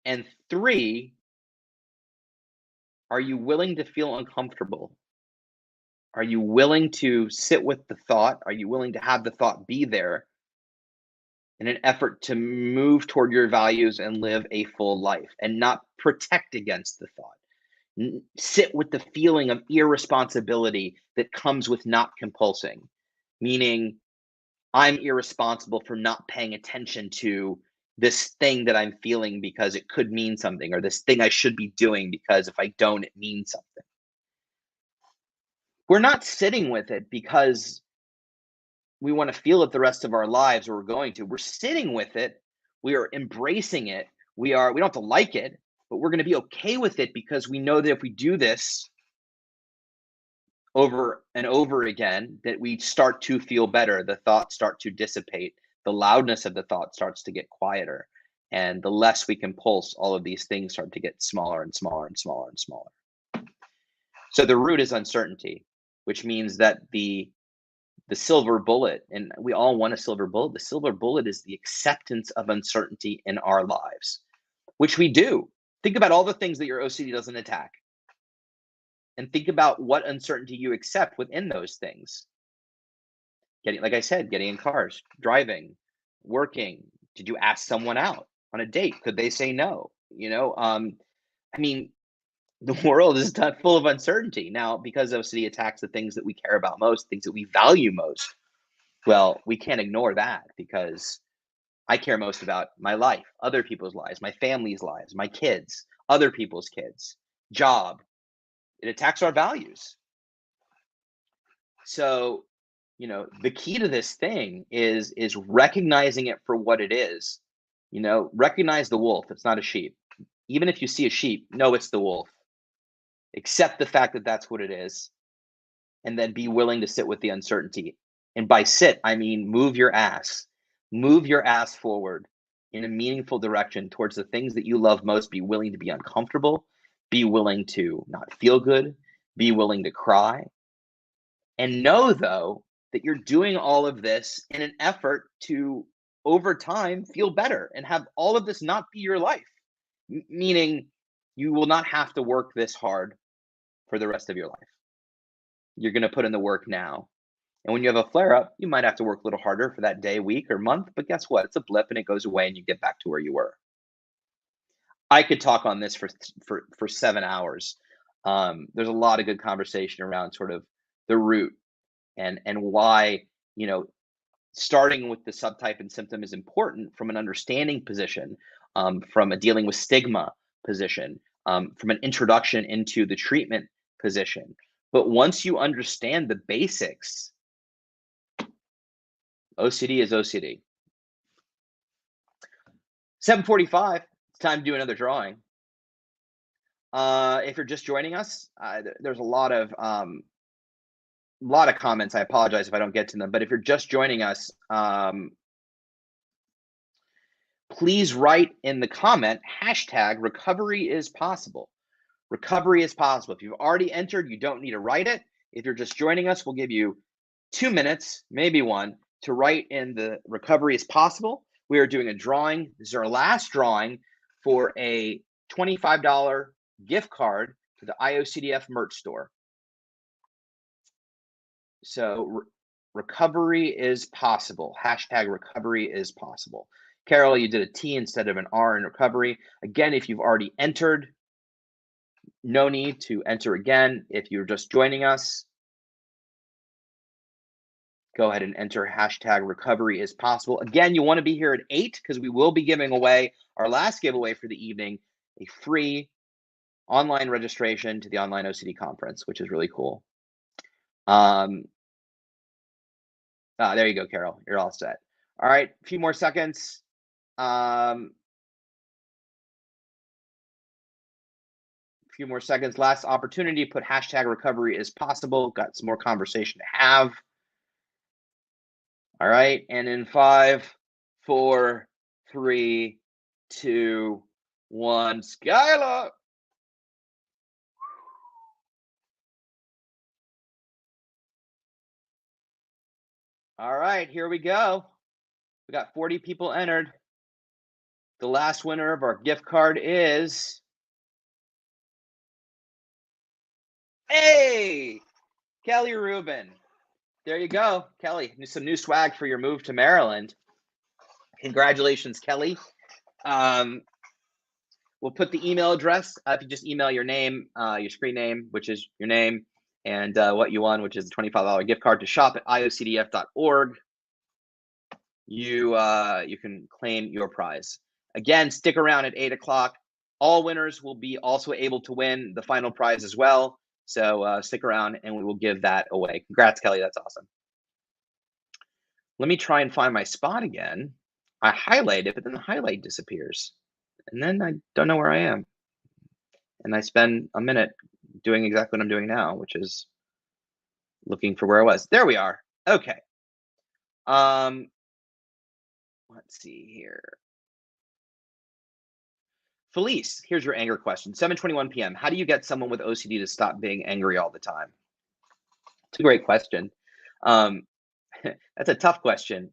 And three, are you willing to feel uncomfortable? Are you willing to sit with the thought? Are you willing to have the thought be there in an effort to move toward your values and live a full life and not protect against the thought? Sit with the feeling of irresponsibility that comes with not compulsing, meaning I'm irresponsible for not paying attention to this thing that I'm feeling because it could mean something, or this thing I should be doing because if I don't, it means something. We're not sitting with it because we want to feel it the rest of our lives, or we're going to. We're sitting with it. We are embracing it. We don't have to like it, but we're going to be okay with it because we know that if we do this over and over again, that we start to feel better. The thoughts start to dissipate. The loudness of the thought starts to get quieter. And the less we can pulse, all of these things start to get smaller and smaller and smaller and smaller. So the root is uncertainty, which means that the silver bullet, and we all want a silver bullet, the silver bullet is the acceptance of uncertainty in our lives, which we do. Think about all the things that your OCD doesn't attack. And think about what uncertainty you accept within those things. Like I said, getting in cars, driving, working. Did you ask someone out on a date? Could they say no? I mean, the world is full of uncertainty. Now, because OCD attacks the things that we care about most, things that we value most, well, we can't ignore that because I care most about my life, other people's lives, my family's lives, my kids, other people's kids, job. It attacks our values. So, the key to this thing is recognizing it for what it is. Recognize the wolf. It's not a sheep. Even if you see a sheep, know it's the wolf. Accept the fact that that's what it is, and then be willing to sit with the uncertainty. And by sit, I mean move your ass. Move your ass forward in a meaningful direction towards the things that you love most. Be willing to be uncomfortable. Be willing to not feel good. Be willing to cry. And know, though, that you're doing all of this in an effort to, over time, feel better and have all of this not be your life. Meaning you will not have to work this hard for the rest of your life. You're going to put in the work now. And when you have a flare-up, you might have to work a little harder for that day, week, or month. But guess what? It's a blip and it goes away and you get back to where you were. I could talk on this for 7 hours. There's a lot of good conversation around sort of the root and why, starting with the subtype and symptom is important from an understanding position, from a dealing with stigma position, from an introduction into the treatment position. But once you understand the basics, OCD is OCD. 7:45, it's time to do another drawing. If you're just joining us, there's a lot of comments. I apologize if I don't get to them, but if you're just joining us, please write in the comment #recovery is possible. Recovery is possible. If you've already entered, you don't need to write it. If you're just joining us, we'll give you 2 minutes, maybe one, to write in the recovery is possible. We are doing a drawing. This is our last drawing for a $25 gift card to the IOCDF merch store. So recovery is possible. #recovery is possible. Carol, you did a T instead of an R in recovery. Again, if you've already entered, no need to enter again. If you're just joining us, go ahead and enter #recovery is possible. Again, you want to be here at 8 because we will be giving away our last giveaway for the evening, a free online registration to the online OCD conference, which is really cool. There you go, Carol. You're all set. All right, a few more seconds. Few more seconds. Last opportunity. Put #recovery is possible. Got some more conversation to have. All right, and in 5, 4, 3, 2, 1. Skylar. All right, here we go. We got 40 people entered. The last winner of our gift card is, hey, Kelly Rubin. There you go, Kelly. Some new swag for your move to Maryland. Congratulations, Kelly. We'll put the email address. If you just email your name, your screen name, which is your name, and what you won, which is a $25 gift card to shop@iocdf.org. You can claim your prize. Again, stick around at 8 o'clock. All winners will be also able to win the final prize as well. So stick around and we will give that away. Congrats, Kelly. That's awesome. Let me try and find my spot again. I highlight it, but then the highlight disappears. And then I don't know where I am. And I spend a minute doing exactly what I'm doing now, which is looking for where I was. There we are. Okay. Let's see here. Felice, here's your anger question. 7:21 p.m. How do you get someone with OCD to stop being angry all the time? It's a great question. That's a tough question.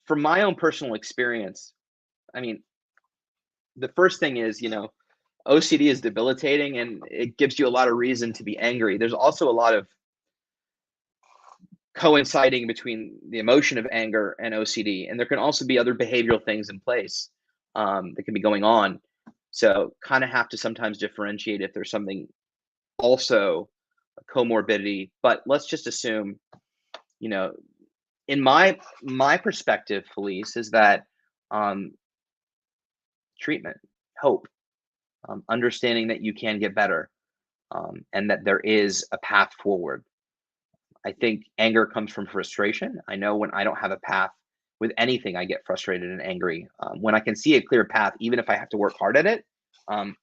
From my own personal experience, I mean, the first thing is, OCD is debilitating and it gives you a lot of reason to be angry. There's also a lot of coinciding between the emotion of anger and OCD. And there can also be other behavioral things in place that can be going on. So kind of have to sometimes differentiate if there's something also a comorbidity. But let's just assume, in my perspective, Felice, is that treatment, hope, understanding that you can get better, and that there is a path forward. I think anger comes from frustration. I know when I don't have a path with anything, I get frustrated and angry. When I can see a clear path, even if I have to work hard at it, I'm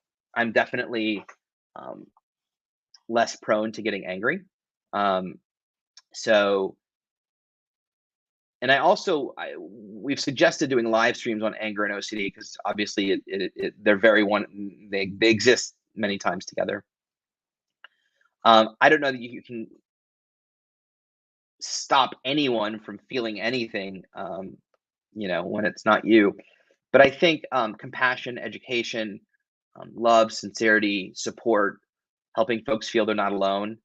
definitely less prone to getting angry. And we've suggested doing live streams on anger and OCD because obviously they're they exist many times together. I don't know that you can stop anyone from feeling anything, when it's not you. But I think compassion, education, love, sincerity, support, helping folks feel they're not alone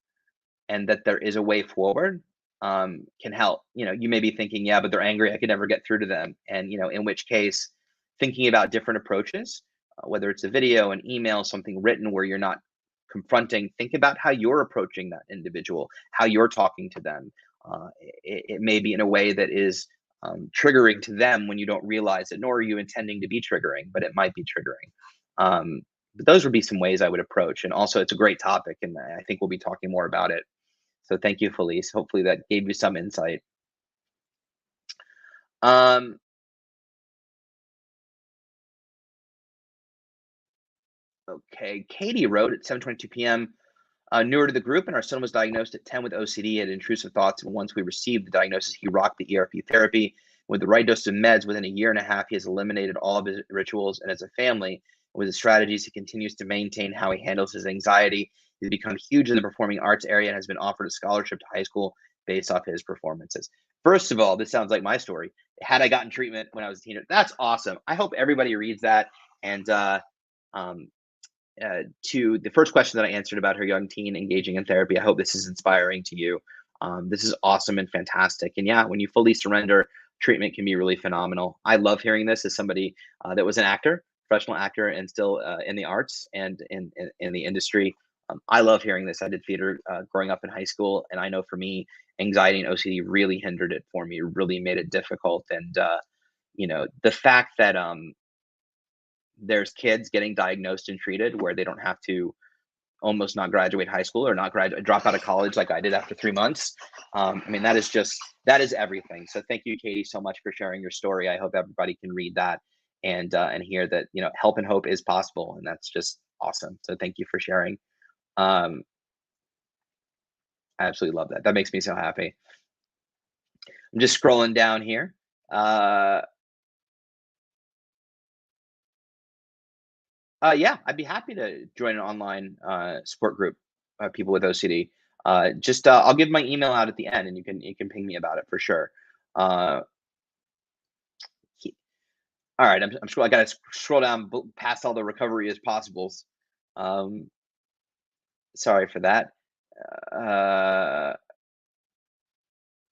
and that there is a way forward can help. You may be thinking, yeah, but they're angry. I could never get through to them. And, in which case, thinking about different approaches, whether it's a video, an email, something written where you're not confronting, think about how you're approaching that individual, how you're talking to them. It may be in a way that is triggering to them when you don't realize it, nor are you intending to be triggering, but it might be triggering. But those would be some ways I would approach. And also, it's a great topic, and I think we'll be talking more about it. So thank you, Felice. Hopefully that gave you some insight. Okay, Katie wrote at 7:22 p.m. Newer to the group, and our son was diagnosed at 10 with OCD and intrusive thoughts. And once we received the diagnosis, he rocked the ERP therapy. With the right dose of meds, within a year and a half, he has eliminated all of his rituals, and as a family, with his strategies, he continues to maintain how he handles his anxiety. He's become huge in the performing arts area and has been offered a scholarship to high school based off his performances. First of all, this sounds like my story. Had I gotten treatment when I was a teenager, that's awesome. I hope everybody reads that. And um, to the first question that I answered about her young teen engaging in therapy, I hope this is inspiring to you. This is awesome and fantastic. And yeah, when you fully surrender, treatment can be really phenomenal. I love hearing this as somebody that was an actor, professional actor, and still in the arts and in the industry. I love hearing this. I did theater growing up in high school, and I know for me, anxiety and OCD really hindered it for me, really made it difficult. And the fact that there's kids getting diagnosed and treated where they don't have to almost not graduate high school or not drop out of college like I did after 3 months. I mean, that is everything. So thank you, Katie, so much for sharing your story. I hope everybody can read that and hear that, help and hope is possible. And that's just awesome. So thank you for sharing. I absolutely love that. That makes me so happy. I'm just scrolling down here. Yeah, I'd be happy to join an online support group, people with OCD. I'll give my email out at the end, and you can ping me about it for sure. Uh, all right, I'm scroll. I got to scroll down past all the recovery as possibles. Um, Sorry for that. Uh,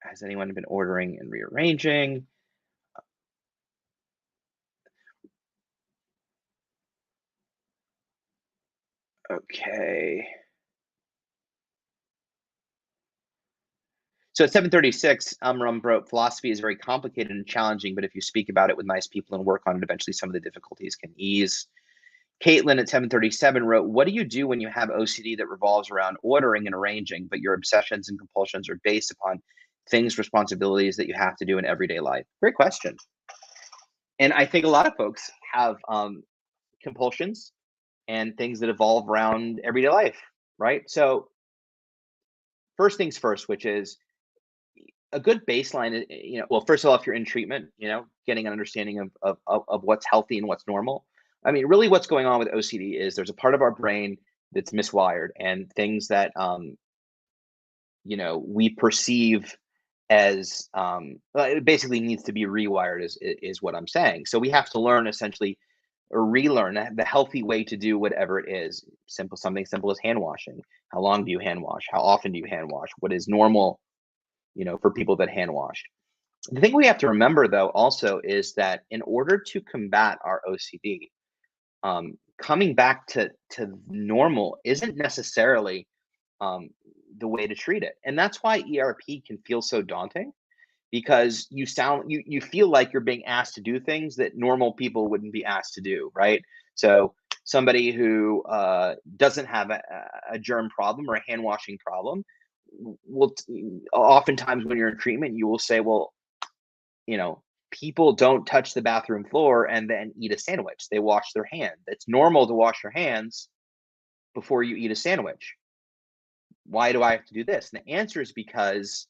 has anyone been ordering and rearranging? Okay. So at 7:36, Amram wrote, philosophy is very complicated and challenging, but if you speak about it with nice people and work on it, eventually some of the difficulties can ease. Caitlin at 7:37 wrote, what do you do when you have OCD that revolves around ordering and arranging, but your obsessions and compulsions are based upon things, responsibilities that you have to do in everyday life? Great question. And I think a lot of folks have compulsions and things that evolve around everyday life, right? So first things first, which is a good baseline, well, first of all, if you're in treatment, getting an understanding of what's healthy and what's normal. I mean, really what's going on with OCD is there's a part of our brain that's miswired, and things that, we perceive as, it basically needs to be rewired is what I'm saying. So we have to learn essentially or relearn the healthy way to do whatever it is. Something simple as hand washing. How long do you hand wash? How often do you hand wash? What is normal, for people that hand wash? The thing we have to remember, though, also is that in order to combat our OCD, coming back to normal isn't necessarily the way to treat it, and that's why ERP can feel so daunting, because you feel like you're being asked to do things that normal people wouldn't be asked to do, right? So somebody who doesn't have a germ problem or a hand washing problem will oftentimes when you're in treatment, you will say, well, people don't touch the bathroom floor and then eat a sandwich. They wash their hands. It's normal to wash your hands before you eat a sandwich. Why do I have to do this? And the answer is because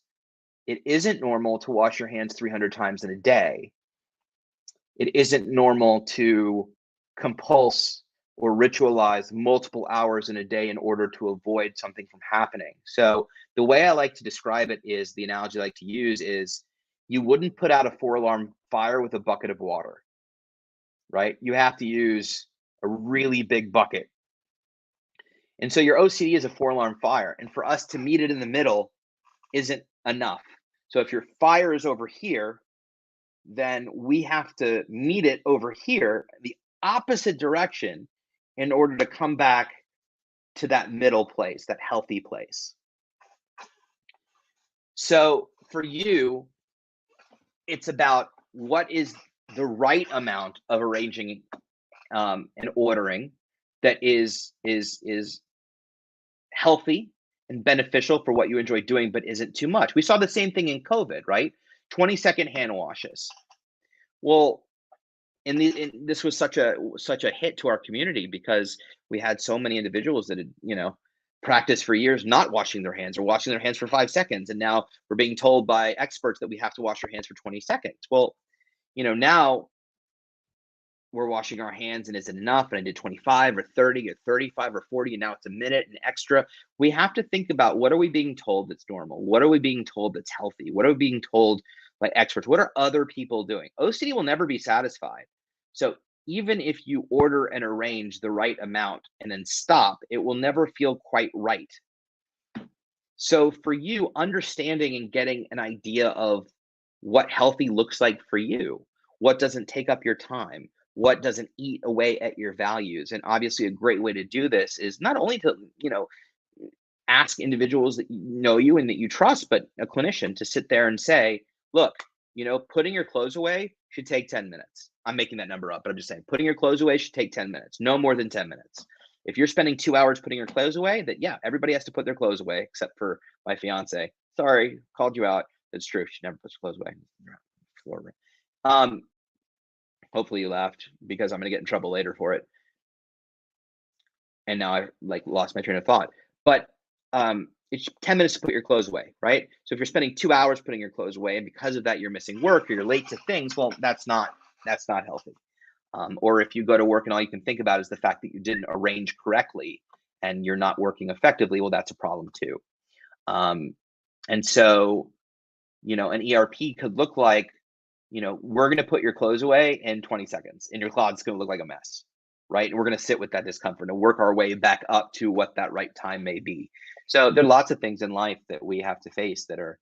it isn't normal to wash your hands 300 times in a day. It isn't normal to compulse or ritualize multiple hours in a day in order to avoid something from happening. So the way I like to describe it is, the analogy I like to use is, you wouldn't put out a 4-alarm fire with a bucket of water, right? You have to use a really big bucket. And so your OCD is a 4-alarm fire. And for us to meet it in the middle isn't enough. So if your fire is over here, then we have to meet it over here, the opposite direction, in order to come back to that middle place, that healthy place. So for you, it's about what is the right amount of arranging and ordering that is healthy and beneficial for what you enjoy doing, but isn't too much. We saw the same thing in COVID, right? 20-second hand washes. Well, this was such a hit to our community because we had so many individuals that had, practice for years not washing their hands or washing their hands for 5 seconds. And now we're being told by experts that we have to wash our hands for 20 seconds. Well, now we're washing our hands and is it enough? And I did 25 or 30 or 35 or 40, and now it's a minute and extra. We have to think about, what are we being told that's normal? What are we being told that's healthy? What are we being told by experts? What are other people doing? OCD will never be satisfied. So even if you order and arrange the right amount and then stop, it will never feel quite right. So for you, understanding and getting an idea of what healthy looks like for you, what doesn't take up your time, what doesn't eat away at your values. And obviously a great way to do this is not only to, ask individuals that know you and that you trust, but a clinician to sit there and say, look, putting your clothes away should take 10 minutes. I'm making that number up, but I'm just saying putting your clothes away should take 10 minutes, no more than 10 minutes. If you're spending 2 hours putting your clothes away, that yeah, everybody has to put their clothes away except for my fiance. Sorry, called you out. It's true. She never puts her clothes away. Hopefully you laughed, because I'm gonna get in trouble later for it. And now I lost my train of thought. But it's 10 minutes to put your clothes away, right? So if you're spending 2 hours putting your clothes away, and because of that you're missing work or you're late to things, well, that's not healthy. Or if you go to work and all you can think about is the fact that you didn't arrange correctly and you're not working effectively, well, that's a problem too. And so, an ERP could look like, we're going to put your clothes away in 20 seconds and your closet's going to look like a mess, right? And we're going to sit with that discomfort and work our way back up to what that right time may be. So there are lots of things in life that we have to face that are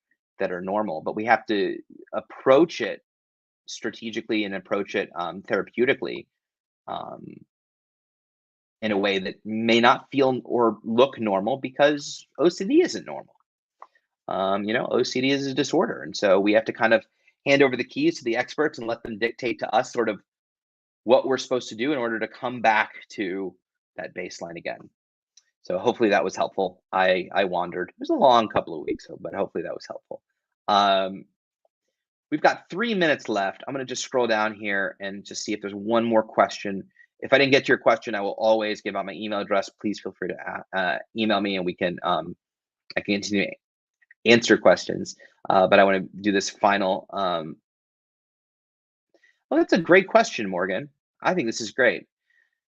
normal, but we have to approach it strategically and approach it therapeutically, in a way that may not feel or look normal, because OCD isn't normal. OCD is a disorder. And so we have to kind of hand over the keys to the experts and let them dictate to us sort of what we're supposed to do in order to come back to that baseline again. So hopefully that was helpful. I wandered. It was a long couple of weeks, but hopefully that was helpful. We've got 3 minutes left. I'm going to just scroll down here and just see if there's one more question. If I didn't get to your question, I will always give out my email address. Please feel free to email me, and we can I can continue to answer questions. But I want to do this final. Well, that's a great question, Morgan. I think this is great.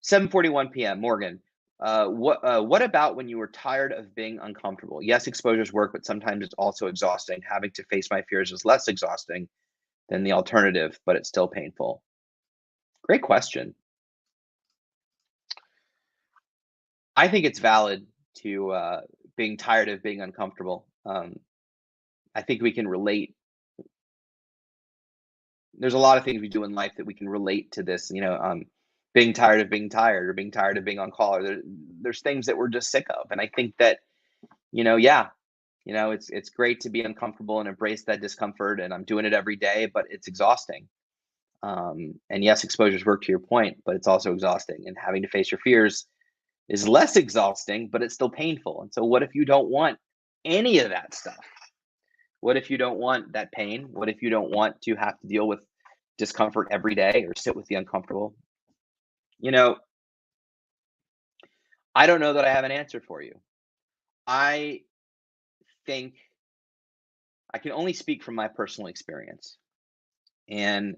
7:41 p.m. Morgan, what about when you were tired of being uncomfortable? Yes, exposures work, but sometimes it's also exhausting. Having to face my fears is less exhausting than the alternative, but it's still painful. Great question. I think it's valid to being tired of being uncomfortable. I think we can relate. There's a lot of things we do in life that we can relate to this, being tired of being tired, or being tired of being on call, or there's things that we're just sick of. And I think that, it's great to be uncomfortable and embrace that discomfort. And I'm doing it every day, but it's exhausting. And yes, exposures work, to your point, but it's also exhausting. And having to face your fears is less exhausting, but it's still painful. And so what if you don't want any of that stuff? What if you don't want that pain? What if you don't want to have to deal with discomfort every day or sit with the uncomfortable? I don't know that I have an answer for you. I think I can only speak from my personal experience. And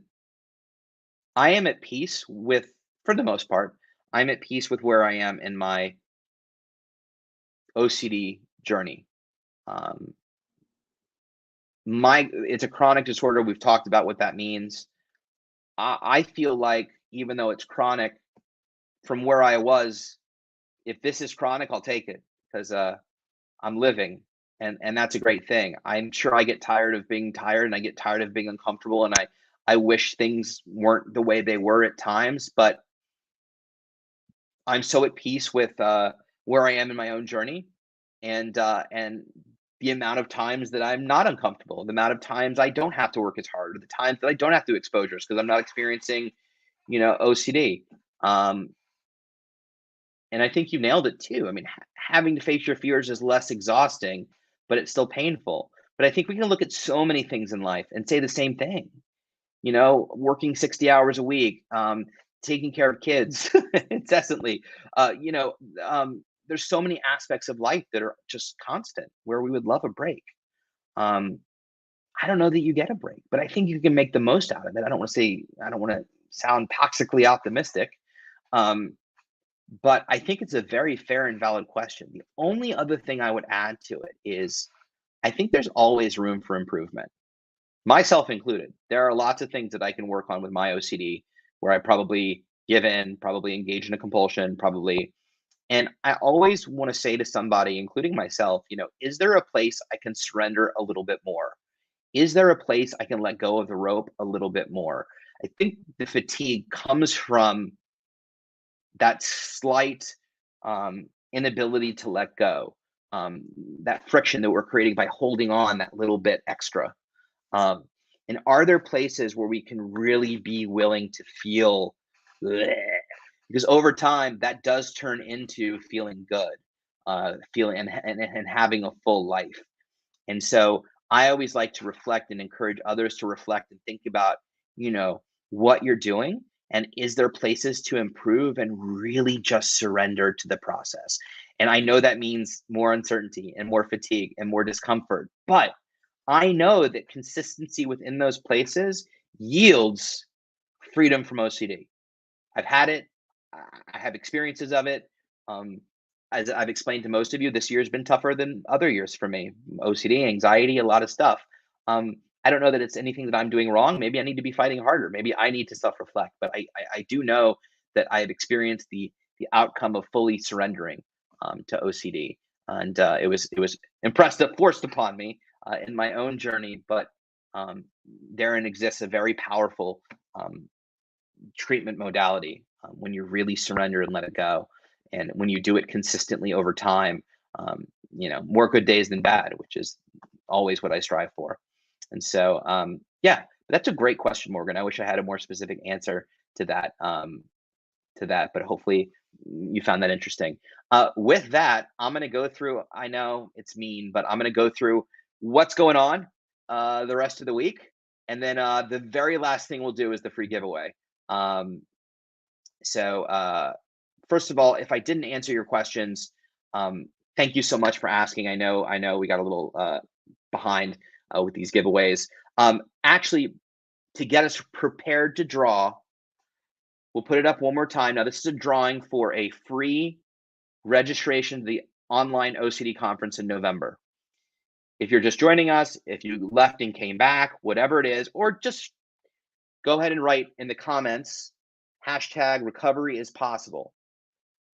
I am at peace with, for the most part, I'm at peace with where I am in my OCD journey. It's a chronic disorder. We've talked about what that means. I feel like, even though it's chronic, from where I was, if this is chronic, I'll take it, because I'm living, and that's a great thing. I'm sure I get tired of being tired, and I get tired of being uncomfortable, and I wish things weren't the way they were at times, but I'm so at peace with where I am in my own journey, and the amount of times that I'm not uncomfortable, the amount of times I don't have to work as hard, or the times that I don't have to do exposures because I'm not experiencing, OCD. And I think you nailed it too. I mean, having to face your fears is less exhausting, but it's still painful. But I think we can look at so many things in life and say the same thing. Working 60 hours a week, taking care of kids incessantly. There's there's so many aspects of life that are just constant where we would love a break. Um, I don't know that you get a break, but I think you can make the most out of it. I don't want to sound toxically optimistic. Um, but I think it's a very fair and valid question. The only other thing I would add to it is I think there's always room for improvement, myself included. There are lots of things that I can work on with my OCD where I probably give in, probably engage in a compulsion, probably. And I always want to say to somebody, including myself, is there a place I can surrender a little bit more? Is there a place I can let go of the rope a little bit more? I think the fatigue comes from that slight inability to let go, that friction that we're creating by holding on that little bit extra. Um, and are there places where we can really be willing to feel bleh? Because over time that does turn into feeling good, feeling and having a full life. And so I always like to reflect and encourage others to reflect and think about, you know, what you're doing and is there places to improve and really just surrender to the process. And I know that means more uncertainty and more fatigue and more discomfort, but I know that consistency within those places yields freedom from OCD. I've had it. I have experiences of it. Um, as I've explained to most of you, this year has been tougher than other years for me. OCD, anxiety, a lot of stuff. I don't know that it's anything that I'm doing wrong. Maybe I need to be fighting harder. Maybe I need to self-reflect. But I do know that I have experienced the outcome of fully surrendering to OCD, and it was forced upon me in my own journey. But therein exists a very powerful um, treatment modality when you really surrender and let it go. And when you do it consistently over time, more good days than bad, which is always what I strive for. And so, yeah, that's a great question, Morgan. I wish I had a more specific answer to that. But hopefully you found that interesting. With that, I'm going to go through. I know it's mean, but I'm going to go through what's going on the rest of the week, and then the very last thing we'll do is the free giveaway. Um, so, first of all, if I didn't answer your questions, thank you so much for asking. I know we got a little behind with these giveaways. Actually, to get us prepared to draw, we'll put it up one more time. Now, this is a drawing for a free registration to the online OCD conference in November. If you're just joining us, if you left and came back, whatever it is, or just go ahead and write in the comments, #recovery is possible.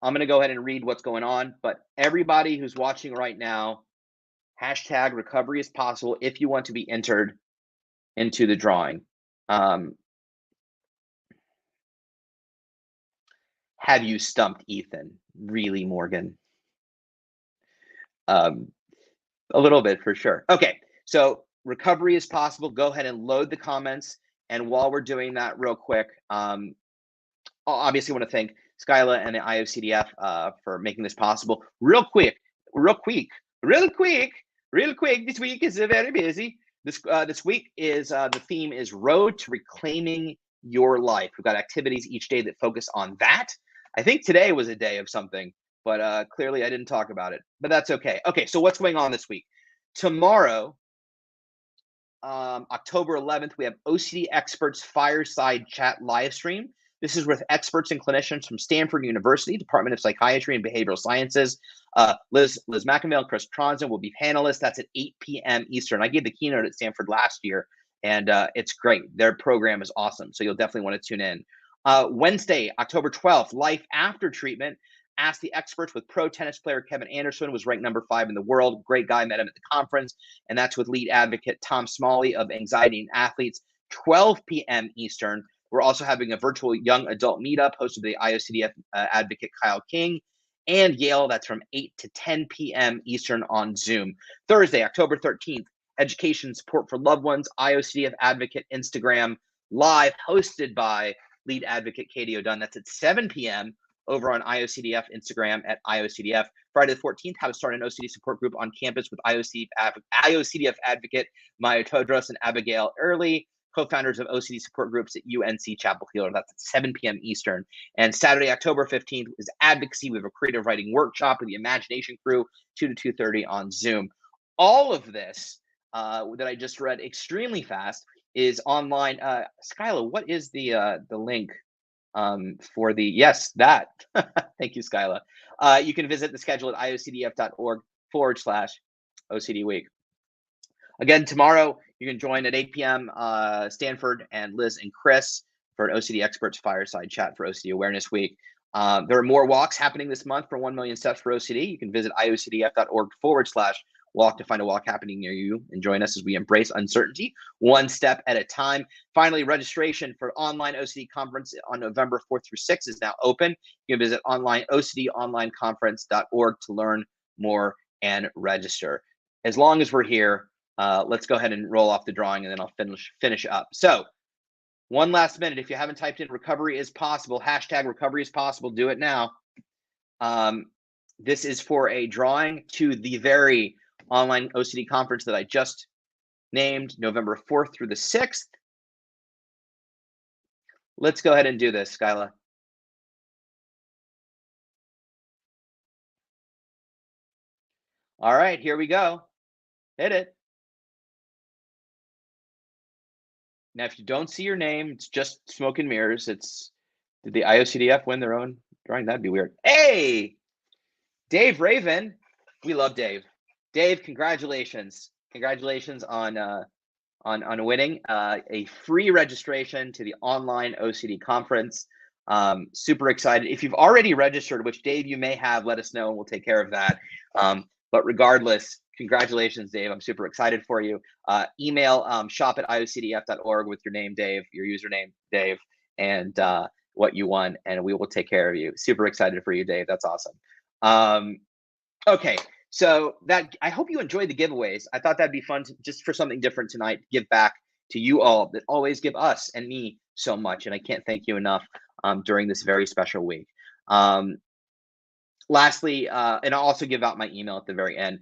I'm going to go ahead and read what's going on, but everybody who's watching right now, #recovery is possible if you want to be entered into the drawing. Have you stumped Ethan? Really, Morgan? A little bit for sure. Okay, so recovery is possible. Go ahead and load the comments. And while we're doing that real quick, obviously want to thank Skyla and the IOCDF for making this possible. Real quick, this week is very busy. This week is the theme is Road to Reclaiming Your Life. We've got activities each day that focus on that. I think today was a day of something, but clearly I didn't talk about it, but that's okay. Okay, so what's going on this week? Tomorrow, October 11th, we have OCD Experts Fireside Chat live stream. This is with experts and clinicians from Stanford University, Department of Psychiatry and Behavioral Sciences. Liz McInvale and Chris Tronson will be panelists. That's at 8 p.m. Eastern. I gave the keynote at Stanford last year, and it's great. Their program is awesome, so you'll definitely want to tune in. Wednesday, October 12th, Life After Treatment. Ask the Experts with pro tennis player Kevin Anderson, was ranked number 5 in the world. Great guy, met him at the conference. And that's with lead advocate Tom Smalley of Anxiety and Athletes, 12 p.m. Eastern. We're also having a virtual young adult meetup hosted by the IOCDF advocate Kyle King and Yale. That's from 8 to 10 p.m. Eastern on Zoom. Thursday, October 13th, Education Support for Loved Ones, IOCDF advocate Instagram live, hosted by lead advocate Katie O'Dunn. That's at 7 p.m. over on IOCDF Instagram at IOCDF. Friday the 14th, how to start an OCD support group on campus with IOCDF advocate Maya Todros and Abigail Early, co-founders of OCD support groups at UNC Chapel Hill. That's at 7 p.m. Eastern. And Saturday, October 15th is advocacy. We have a creative writing workshop with the Imagination Crew, 2 to 2:30 on Zoom. All of this that I just read extremely fast is online. Skyla, what is the link for the, yes, that. Thank you, Skyla. You can visit the schedule at iocdf.org/OCD week. Again, tomorrow you can join at 8 p.m. Stanford and Liz and Chris for an OCD Experts Fireside Chat for OCD Awareness Week. There are more walks happening this month for 1 million steps for OCD. You can visit iocdf.org/walk to find a walk happening near you and join us as we embrace uncertainty one step at a time. Finally, registration for online OCD conference on November 4th through 6th is now open. You can visit OCDonlineconference.org to learn more and register. As long as we're here, let's go ahead and roll off the drawing, and then I'll finish up. So one last minute. If you haven't typed in recovery is possible, hashtag recovery is possible, do it now. This is for a drawing to the very online OCD conference that I just named, November 4th through the 6th. Let's go ahead and do this, Skyla. All right, here we go. Hit it. Now, if you don't see your name, it's just smoke and mirrors. Did the IOCDF win their own drawing? That'd be weird. Hey, Dave Raven. We love Dave. Dave, congratulations. Congratulations on winning a free registration to the online OCD conference. Super excited. If you've already registered, which Dave, you may have, let us know and we'll take care of that. But regardless, congratulations, Dave. I'm super excited for you. Email shop@iocdf.org with your name, Dave, your username, Dave, and what you won, and we will take care of you. Super excited for you, Dave. That's awesome. Okay, so I hope you enjoyed the giveaways. I thought that'd be fun just for something different tonight, to give back to you all that always give us and me so much, and I can't thank you enough during this very special week. Lastly, and I'll also give out my email at the very end.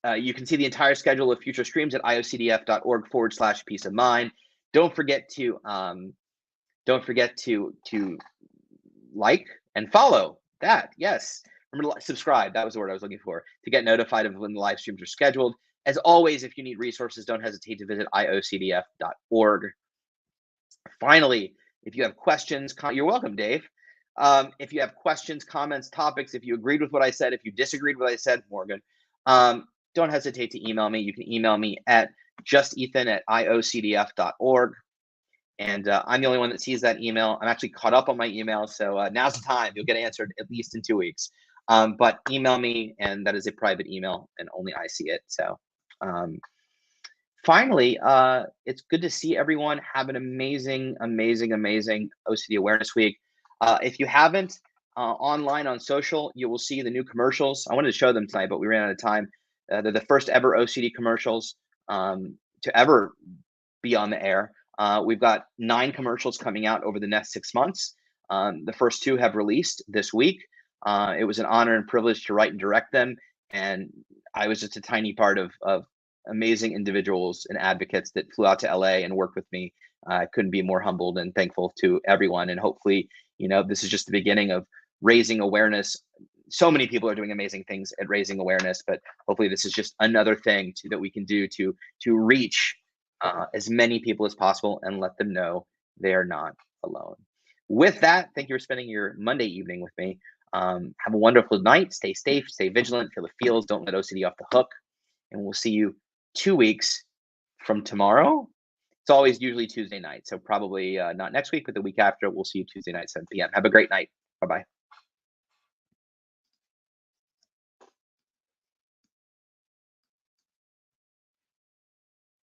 You can see the entire schedule of future streams at iocdf.org/peace of mind. Don't forget to like and follow that. Yes. Remember to subscribe. That was the word I was looking for, to get notified of when the live streams are scheduled. As always, if you need resources, don't hesitate to visit iocdf.org. Finally, if you have questions, you're welcome, Dave. If you have questions, comments, topics, if you agreed with what I said, if you disagreed with what I said, Morgan, don't hesitate to email me. You can email me at justethan@iocdf.org. And I'm the only one that sees that email. I'm actually caught up on my email, so now's the time. You'll get answered at least in 2 weeks. But email me, and that is a private email, and only I see it. So finally, it's good to see everyone. Have an amazing, amazing, amazing OCD Awareness Week. If you haven't, online on social, you will see the new commercials. I wanted to show them tonight, but we ran out of time. They're the first ever OCD commercials to ever be on the air. We've got 9 commercials coming out over the next 6 months. The first 2 have released this week. It was an honor and privilege to write and direct them, and I was just a tiny part of amazing individuals and advocates that flew out to LA and worked with me. I couldn't be more humbled and thankful to everyone, and hopefully, this is just the beginning of raising awareness. So many people are doing amazing things at raising awareness, but hopefully this is just another thing that we can do to reach as many people as possible and let them know they are not alone. With that, thank you for spending your Monday evening with me. Have a wonderful night. Stay safe, stay vigilant, feel the feels, don't let OCD off the hook. And we'll see you 2 weeks from tomorrow. It's always usually Tuesday night, so probably not next week, but the week after. We'll see you Tuesday night, 7 p.m. Have a great night. Bye-bye.